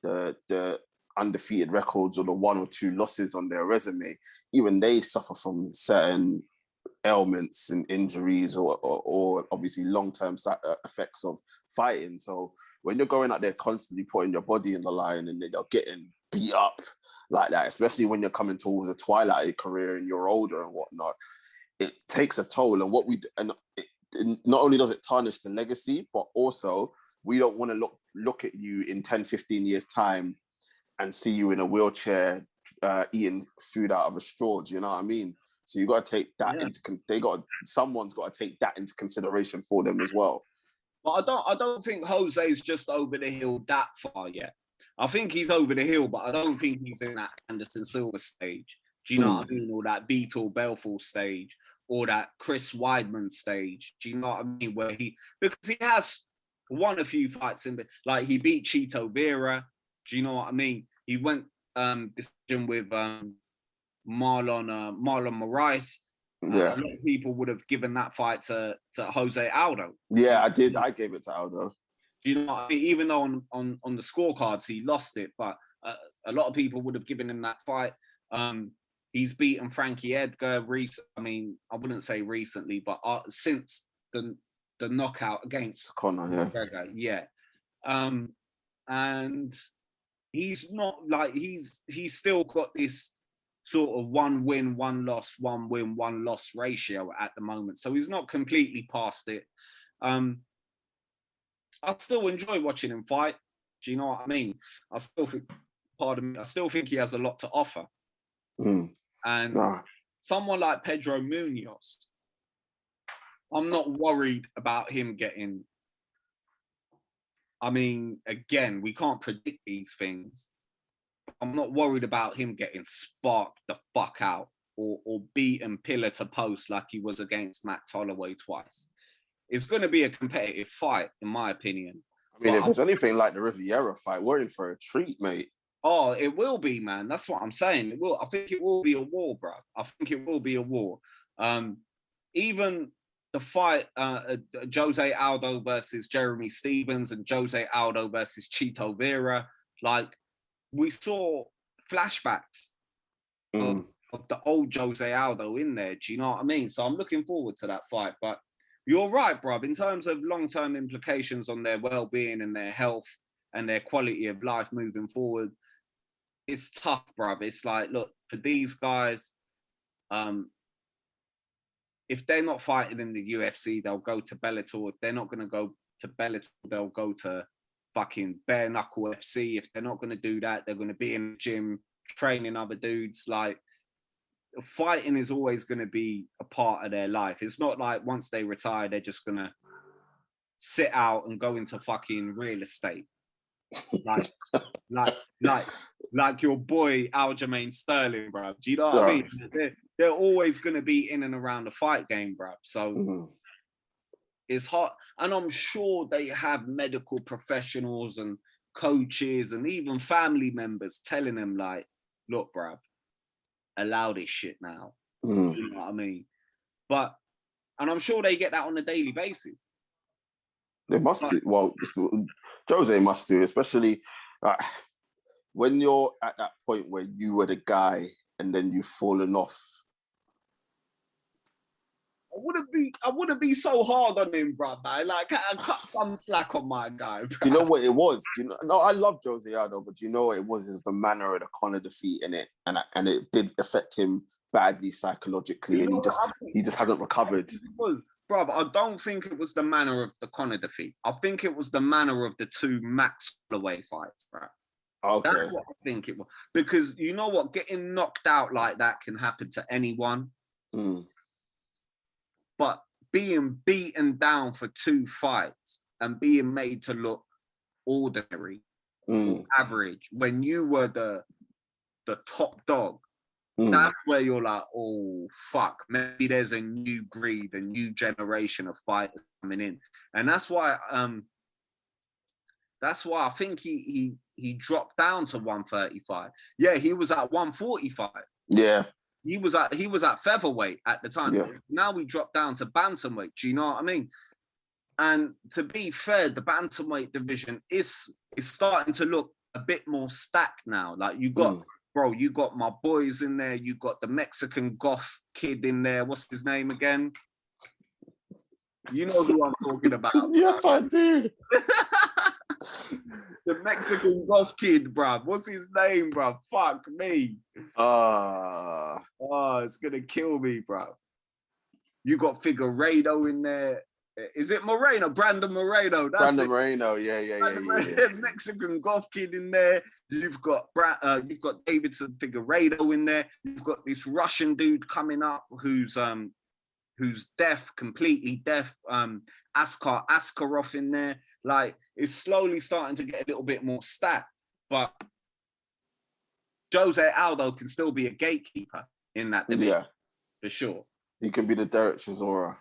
the undefeated records or the 1 or 2 losses on their resume, even they suffer from certain ailments and injuries or obviously long-term effects of fighting. So when you're going out there constantly putting your body in the line and then you're getting beat up like that, especially when you're coming towards the twilight of your career and you're older and whatnot, it takes a toll. And not only does it tarnish the legacy, but also we don't want to look at you in 10, 15 years time and see you in a wheelchair eating food out of a straw. Do you know what I mean? So you got to take that someone's got to take that into consideration for them as well. But I don't think Jose's just over the hill that far yet. I think he's over the hill, but I don't think he's in that Anderson Silva stage. Do you know what I mean? Or that Beetle Belfort stage, or that Chris Weidman stage. Do you know what I mean? Because he has won a few fights like he beat Chito Vera. Do you know what I mean? He went decision with Marlon Moraes. Yeah, a lot of people would have given that fight to Jose Aldo. Yeah, I did. I gave it to Aldo. Do you know what I mean? Even though on the scorecards he lost it, but a lot of people would have given him that fight. He's beaten Frankie Edgar I mean, I wouldn't say recently, but since the knockout against Conor, yeah. And he's not like he's still got this sort of 1 win, 1 loss, 1 win, 1 loss ratio at the moment. So he's not completely past it. I still enjoy watching him fight. Do you know what I mean? I still think he has a lot to offer. And someone like Pedro Munhoz, I'm not worried about him getting. I mean, again, we can't predict these things. I'm not worried about him getting sparked the fuck out or beaten pillar to post like he was against Max Holloway twice. It's going to be a competitive fight, in my opinion. I mean, if it's anything like the Riviera fight, we're in for a treat, mate. Oh, it will be, man. That's what I'm saying. It will. I think it will be a war, bro. I think it will be a war. Even the fight, Jose Aldo versus Jeremy Stevens and Jose Aldo versus Chito Vera, like, we saw flashbacks of the old Jose Aldo in there. Do you know what I mean? So I'm looking forward to that fight. But you're right, bruv. In terms of long-term implications on their well-being and their health and their quality of life moving forward, it's tough, bruv. It's like, look, for these guys, if they're not fighting in the UFC, they'll go to Bellator. If they're not going to go to Bellator, they'll go to fucking bare knuckle FC. If they're not going to do that, they're going to be in the gym training other dudes. Like, fighting is always going to be a part of their life. It's not like once they retire, they're just going to sit out and go into fucking real estate. Like your boy Aljamain Sterling, bro. Do you know what I mean? They're always going to be in and around the fight game, bro. So it's hard. And I'm sure they have medical professionals and coaches and even family members telling them, like, look, bro, allow this shit now. You know what I mean? And I'm sure they get that on a daily basis. They must do. Well, Jose must do, especially when you're at that point where you were the guy and then you've fallen off. I wouldn't be so hard on him, bro. Like, I cut some slack on my guy, bro. You know what it was? No, I love Jose Aldo, but you know what it was? Is the manner of the Conor defeat in it, and it did affect him badly psychologically, and he just hasn't recovered. Bro, I don't think it was the manner of the Conor defeat. I think it was the manner of the two Max Holloway fights, bro. Okay. That's what I think it was. Because you know what? Getting knocked out like that can happen to anyone. But being beaten down for 2 fights and being made to look ordinary, or average, when you were the top dog, that's where you're like, oh, fuck, maybe there's a new breed, a new generation of fighters coming in. And that's why I think he dropped down to 135. Yeah, he was at 145. Yeah. He was at featherweight at the time. Yeah. Now we dropped down to bantamweight. Do you know what I mean? And to be fair, the bantamweight division is starting to look a bit more stacked now. Like you got, bro, you got my boys in there. You got the Mexican goth kid in there. What's his name again? You know who I'm talking about. Yes, I do. The Mexican goth kid, bruv. What's his name, bruv? Fuck me. It's gonna kill me, bruv. You got Figueiredo in there. Is it Moreno? Brandon Moreno. That's Moreno, yeah. Mexican goth kid in there. You've got Davidson Figueiredo in there. You've got this Russian dude coming up who's deaf, completely deaf. Askar Askarov in there. Like, it's slowly starting to get a little bit more stacked. But Jose Aldo can still be a gatekeeper in that division. Yeah. For sure. He can be the Derek Chisora.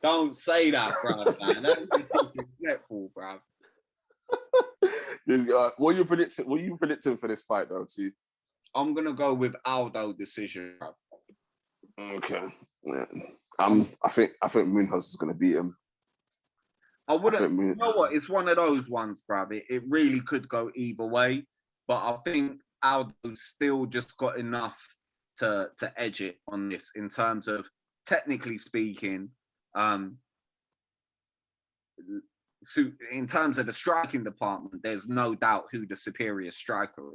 Don't say that, bro, man. That's disrespectful, bro. What are you predicting for this fight, though, too? I'm gonna go with Aldo decision, bro. Okay. Yeah. I think Munhoz is gonna beat him. You know what? It's one of those ones, bro. It really could go either way, but I think Aldo's still just got enough to edge it on this in terms of, technically speaking, so in terms of the striking department, there's no doubt who the superior striker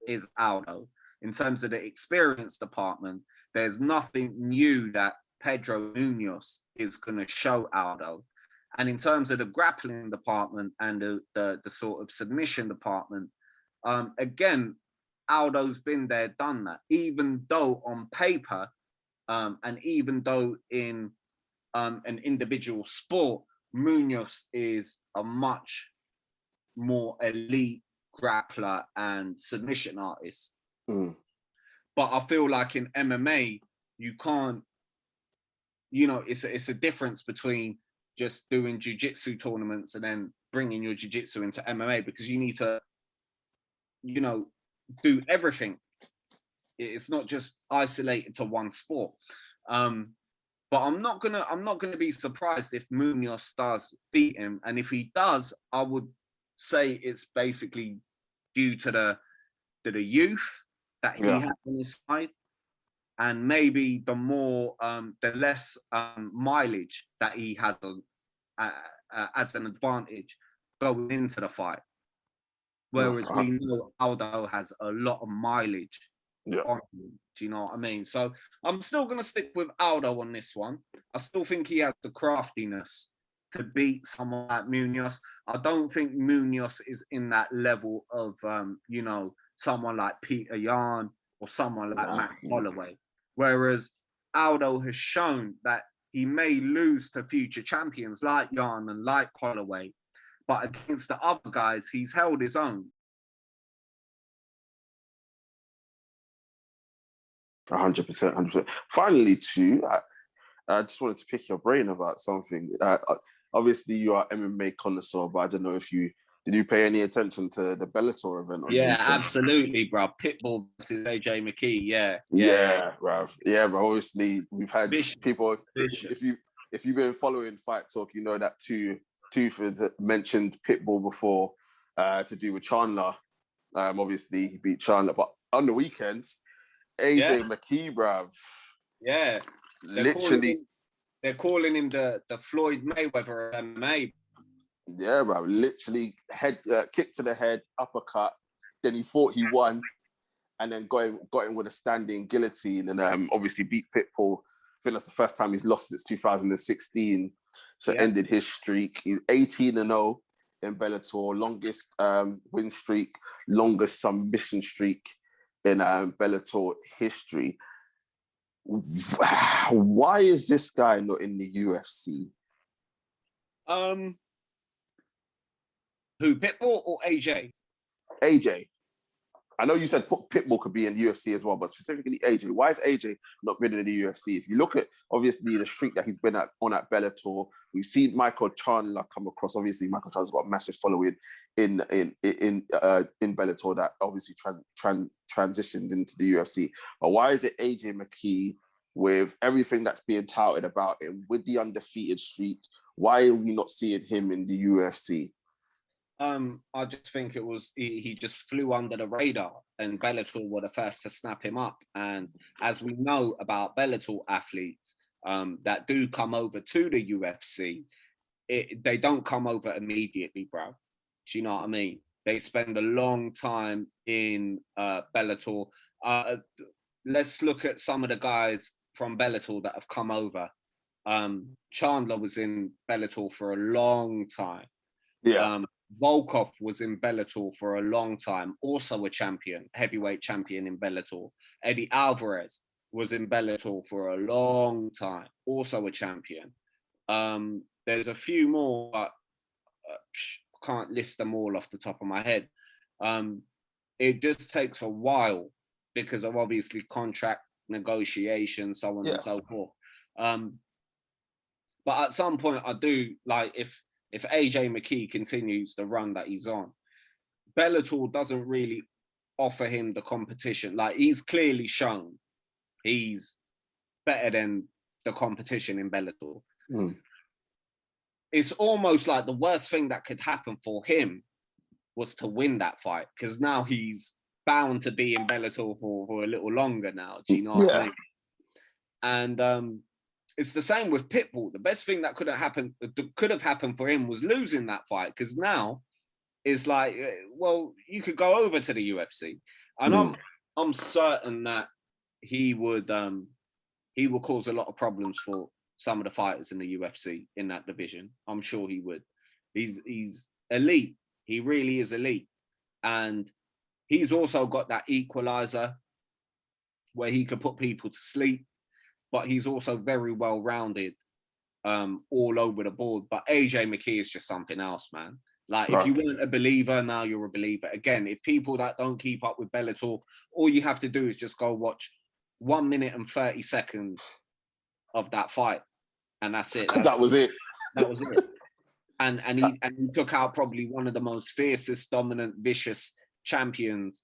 is Aldo. In terms of the experience department, there's nothing new that Pedro Munhoz is going to show Aldo. And in terms of the grappling department and the sort of submission department, again, Aldo's been there, done that. Even though on paper, and even though in an individual sport, Munhoz is a much more elite grappler and submission artist. But I feel like in MMA, you can't, it's a difference between just doing jiu-jitsu tournaments and then bringing your jiu-jitsu into MMA, because you need to, do everything. It's not just isolated to one sport. But I'm not gonna be surprised if Munhoz does beat him, and if he does, I would say it's basically due to the youth that he has on his side, and maybe the less mileage that he has as an advantage going into the fight. Whereas we know Aldo has a lot of mileage on him. Do you know what I mean? So I'm still going to stick with Aldo on this one. I still think he has the craftiness to beat someone like Munhoz. I don't think Munhoz is in that level of, you know, someone like Peter Yan or someone like Matt Holloway. Whereas Aldo has shown that he may lose to future champions like Yan and like Holloway, but against the other guys, he's held his own. 100%, 100%. Finally, too, I just wanted to pick your brain about something. Obviously, you are MMA connoisseur, but I don't know if did you pay any attention to the Bellator event? Yeah, absolutely, bro. Pitbull versus AJ McKee. Yeah, bro. Yeah, bro. Obviously, we've had people. Vicious. If you've been following Fight Talk, you know that Tooth had mentioned Pitbull before to do with Chandler. Obviously, he beat Chandler, but on the weekends, AJ McKee, bruv. Yeah. They're calling him the Floyd Mayweather of MMA. Yeah, bro. Literally head kick to the head, uppercut. Then he thought he won, and then got him with a standing guillotine, and obviously beat Pitbull. I think that's the first time he's lost since 2016. So ended his streak. He's 18-0 in Bellator, longest win streak, longest submission streak in Bellator history. Why is this guy not in the UFC? Who, Pitbull or AJ? AJ. I know you said Pitbull could be in UFC as well, but specifically AJ. Why is AJ not been in the UFC? If you look at, obviously, the streak that he's been on at Bellator, we've seen Michael Chandler come across. Obviously, Michael Chandler's got a massive following in Bellator that obviously transitioned into the UFC. But why is it AJ McKee, with everything that's being touted about him, with the undefeated streak, why are we not seeing him in the UFC? I just think it was he just flew under the radar, and Bellator were the first to snap him up. And as we know about Bellator athletes that do come over to the UFC, they don't come over immediately, bro. Do you know what I mean? They spend a long time in Bellator. Let's look at some of the guys from Bellator that have come over. Chandler was in Bellator for a long time. Yeah. Volkov was in Bellator for a long time, also a champion, heavyweight champion in Bellator. Eddie Alvarez was in Bellator for a long time, also a champion. There's a few more, but I can't list them all off the top of my head. It just takes a while because of obviously contract negotiations, so on and so forth. But at some point, I do like if AJ McKee continues the run that he's on, Bellator doesn't really offer him the competition. Like, he's clearly shown he's better than the competition in Bellator. It's almost like the worst thing that could happen for him was to win that fight, because now he's bound to be in Bellator for a little longer now. Do you know what I mean? And it's the same with Pitbull. The best thing that could have happened for him was losing that fight, because now it's like, well, you could go over to the UFC, and I'm certain that he would cause a lot of problems for some of the fighters in the UFC in that division. I'm sure he would. He's elite. He really is elite, and he's also got that equalizer where he could put people to sleep. But he's also very well-rounded all over the board. But AJ McKee is just something else, man. Like, if you weren't a believer, now you're a believer. Again, if people that don't keep up with Bellator, all you have to do is just go watch 1 minute and 30 seconds of that fight. And that's it. That was it. That was it. And he took out probably one of the most fiercest, dominant, vicious champions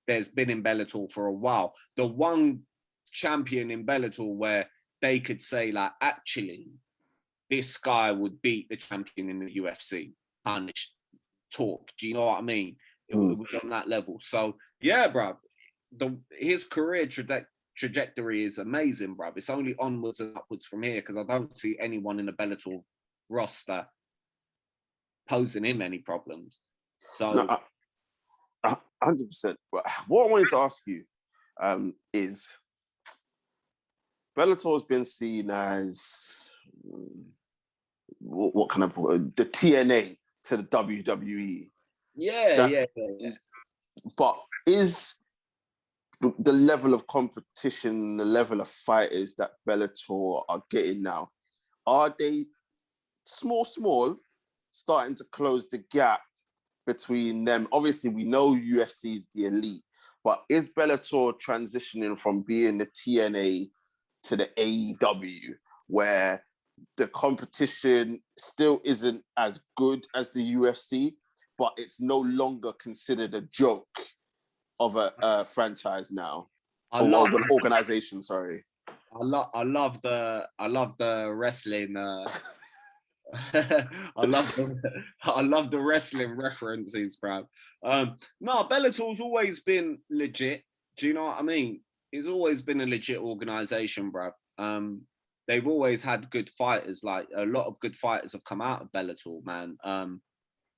there's been in Bellator for a while. The one champion in Bellator where they could say, like, actually, this guy would beat the champion in the UFC. Punish talk. Do you know what I mean? It was on that level. So yeah, bruv, his career trajectory is amazing, bruv. It's only onwards and upwards from here, because I don't see anyone in the Bellator roster posing him any problems. So no, 100%. What I wanted to ask you is, Bellator has been seen as what kind of the TNA to the WWE. Yeah. But is the level of competition, the level of fighters that Bellator are getting now, are they small, starting to close the gap between them? Obviously, we know UFC is the elite, but is Bellator transitioning from being the TNA to the AEW, where the competition still isn't as good as the UFC, but it's no longer considered a joke of a franchise now, of an organization? Sorry, I love the wrestling. I love the wrestling references, bro. No, Bellator's always been legit. Do you know what I mean? It's always been a legit organization, bruv. They've always had good fighters. Like a lot of good fighters have come out of Bellator, man.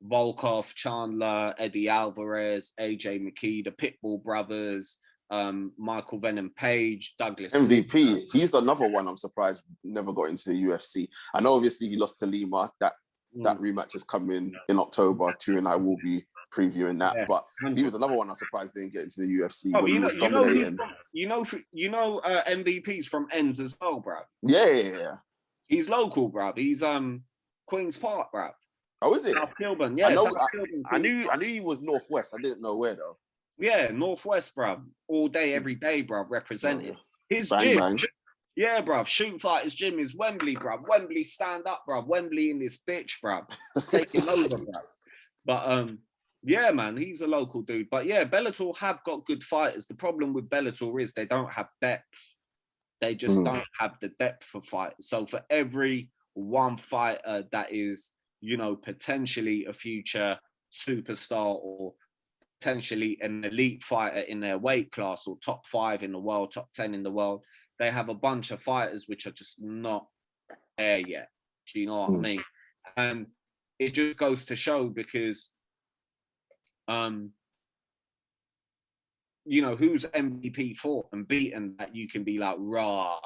Volkov, Chandler, Eddie Alvarez, AJ McKee, the Pitbull brothers, Michael Venom Page, Douglas MVP. He's another one I'm surprised never got into the UFC. I know obviously he lost to Lima. That rematch is coming in October. Tu and I will be previewing that. Yeah, but he was another one I'm surprised didn't get into the UFC. Oh, you know MVP's from Ends as well, bro. Yeah. He's local, bro. He's Queen's Park, bro. Oh, is it? South Kilburn. Yeah, I knew he was Northwest. I didn't know where though. Yeah, Northwest, bruv. All day, every day, bruv. Represented. His bang, gym. Bang. Yeah, bruv. Shoot Fighters gym is Wembley, bruv. Wembley stand up, bruv. Wembley in this bitch, bruv. Taking over, bruv. But yeah, man, he's a local dude. But yeah, Bellator have got good fighters. The problem with Bellator is they don't have depth. They just don't have the depth for fighters. So for every one fighter that is, you know, potentially a future superstar or potentially an elite fighter in their weight class or top 5 in the world, top 10 in the world, they have a bunch of fighters which are just not there yet. Do you know what I mean? And it just goes to show because, you know, who's MVP fought and beaten that you can be like, rah.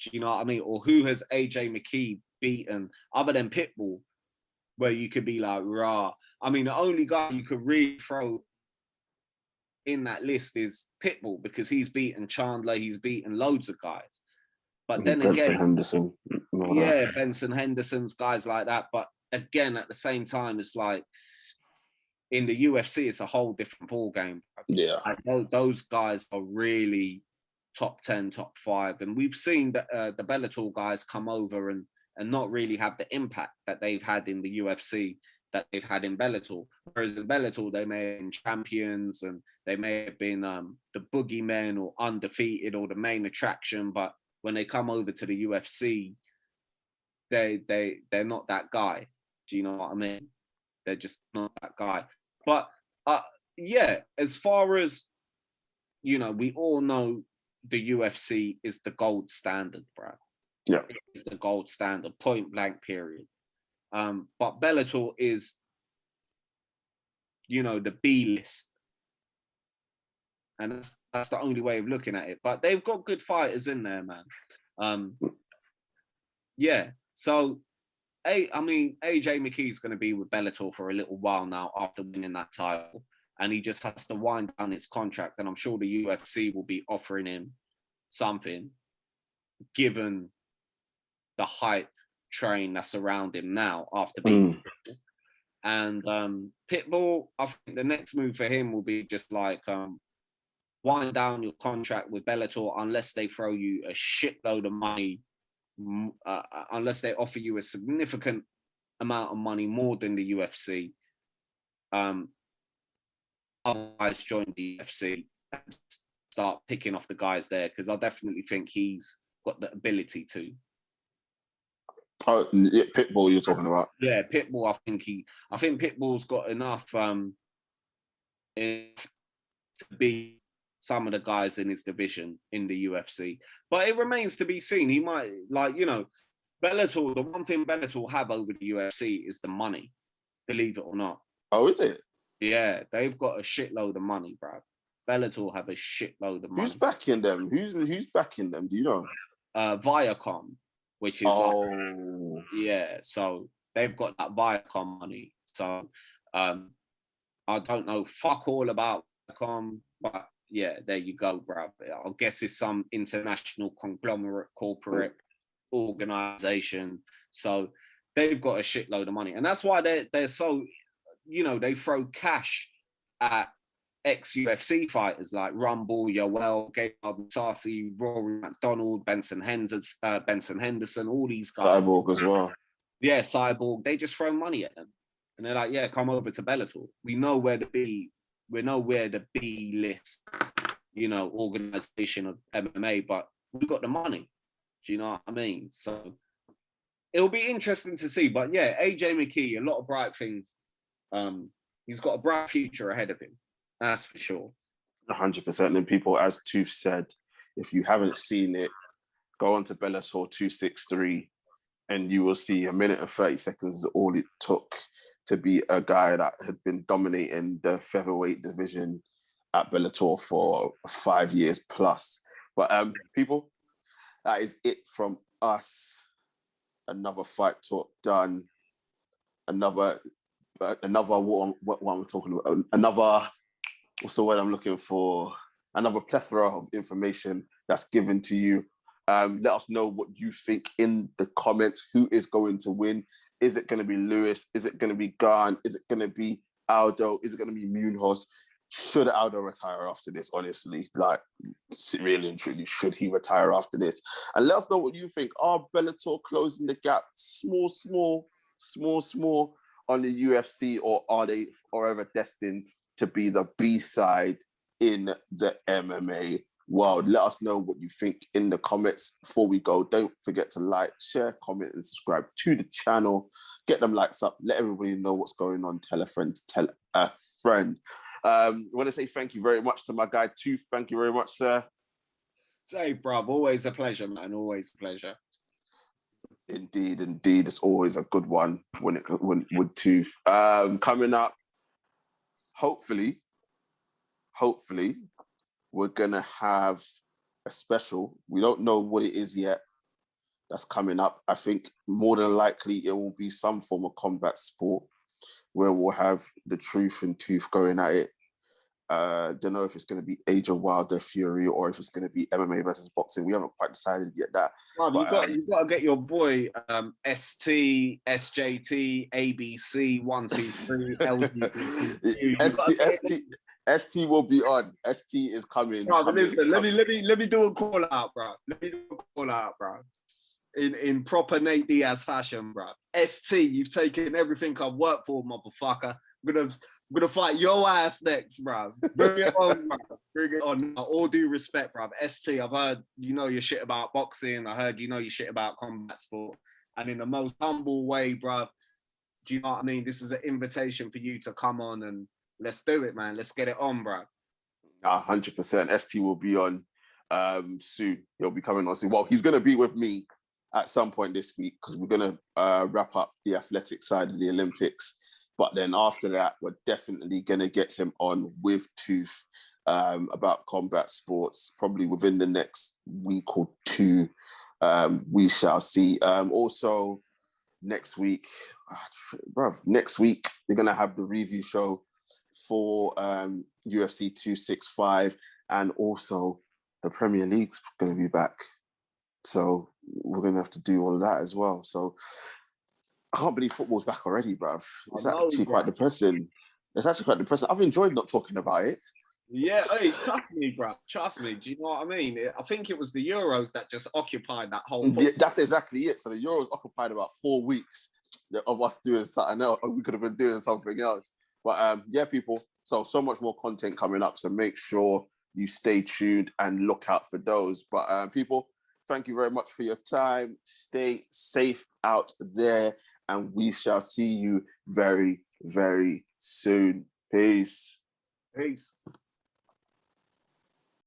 Do you know what I mean? Or who has AJ McKee beaten other than Pitbull, where you could be like, rah. I mean, the only guy you could really throw in that list is Pitbull because he's beaten Chandler, he's beaten loads of guys. But then Benson again, Henderson. Yeah, Benson Henderson's, guys like that. But again, at the same time, it's like in the UFC, it's a whole different ball game. Yeah, like, those guys are really top 10, top 5, and we've seen that the Bellator guys come over and not really have the impact that they've had in the UFC that they've had in Bellator. Whereas in Bellator, they may have been champions and they may have been the boogeymen or undefeated or the main attraction. But when they come over to the UFC, they're not that guy. Do you know what I mean? They're just not that guy. But yeah, as far as, you know, we all know the UFC is the gold standard, bro. Yeah. It's the gold standard, point blank, period. But Bellator is, you know, the B list. And that's the only way of looking at it. But they've got good fighters in there, man. Yeah. So, I mean, AJ McKee's going to be with Bellator for a little while now after winning that title. And he just has to wind down his contract. And I'm sure the UFC will be offering him something, given the hype train that's around him now after being and Pitbull, I think the next move for him will be just like wind down your contract with Bellator unless they throw you a shitload of money, unless they offer you a significant amount of money more than the UFC. Otherwise, join the UFC and start picking off the guys there, because I definitely think he's got the ability to. Oh, yeah, Pitbull you're talking about? Yeah, Pitbull. I think Pitbull's got enough to be some of the guys in his division in the UFC. But it remains to be seen. He might, like, you know, Bellator. The one thing Bellator have over the UFC is the money. Believe it or not. Oh, is it? Yeah, they've got a shitload of money, bro. Bellator have a shitload of money. Who's backing them? Who's backing them? Do you know? Viacom, which is Oh, yeah. So they've got that Viacom money. So I don't know fuck all about Viacom, but yeah, there you go, bruv. I guess it's some international conglomerate corporate organization. So they've got a shitload of money. And that's why they're so, you know, they throw cash at ex-UFC fighters like Rumble, Yoel, Gabe Sarsi, Rory McDonald, Benson Henderson, all these guys. Cyborg as well. Yeah, Cyborg. They just throw money at them. And they're like, yeah, come over to Bellator. We know where the B list, you know, organization of MMA, but we got the money. Do you know what I mean? So it'll be interesting to see. But yeah, AJ McKee, a lot of bright things. He's got a bright future ahead of him. That's for sure. 100%. And people, as Tooth said, if you haven't seen it, go on to Bellator 263 and you will see a minute and 30 seconds is all it took to be a guy that had been dominating the featherweight division at Bellator for 5 years plus. But people, that is it from us. Another fight talk done. Another what I'm talking about. Another, what's the word I'm looking for? Another plethora of information that's given to you. Let us know what you think in the comments. Who is going to win? Is it going to be Lewis? Is it going to be Gane? Is it going to be Aldo? Is it going to be Munhoz? Should Aldo retire after this, honestly? Like, really and truly, should he retire after this? And let us know what you think. Are Bellator closing the gap small on the UFC, or are they forever destined to be the B-side in the MMA world? Let us know what you think in the comments. Before we go, don't forget to like, share, comment, and subscribe to the channel. Get them likes up. Let everybody know what's going on. Tell a friend. Tell a friend. I want to say thank you very much to my guy, Tooth. Thank you very much, sir. Say, bruv, always a pleasure, man. Always a pleasure. Indeed. It's always a good one with Tooth. Coming up, hopefully, we're gonna have a special. We don't know what it is yet. That's coming up. I think more than likely it will be some form of combat sport where we'll have the Truth and Tooth going at it. Don't know if it's going to be Age of Wilder Fury or if it's going to be MMA versus boxing. We haven't quite decided yet that. Well, you've got to get your boy ST, SJT, ABC, 1, 2, 3, LGBT. ST will be on. ST is coming. Bro, listen, let me do a call out, bro. In proper Nate Diaz fashion, bro. ST, you've taken everything I've worked for, motherfucker. I'm gonna fight your ass next, bro. Bring it on, bro. Bring it on. All due respect, bro. ST, I've heard you know your shit about boxing. I heard you know your shit about combat sport. And in the most humble way, bro. Do you know what I mean? This is an invitation for you to come on and let's do it, man. Let's get it on, bro. 100%. ST will be on soon. He'll be coming on soon. Well, he's gonna be with me at some point this week because we're gonna wrap up the athletic side of the Olympics. But then after that, we're definitely going to get him on with Tooth about combat sports, probably within the next week or two. We shall see. Also, next week, they're going to have the review show for UFC 265. And also, the Premier League's going to be back. So we're going to have to do all of that as well. So I can't believe football's back already, bruv. It's actually quite depressing. I've enjoyed not talking about it. Yeah, hey, trust me, bro. Trust me. Do you know what I mean? I think it was the Euros that just occupied that whole. Yeah, that's exactly it. So the Euros occupied about 4 weeks of us doing something else. We could have been doing something else. But yeah, people. So much more content coming up. So make sure you stay tuned and look out for those. But people, thank you very much for your time. Stay safe out there. And we shall see you very, very soon. Peace. Peace.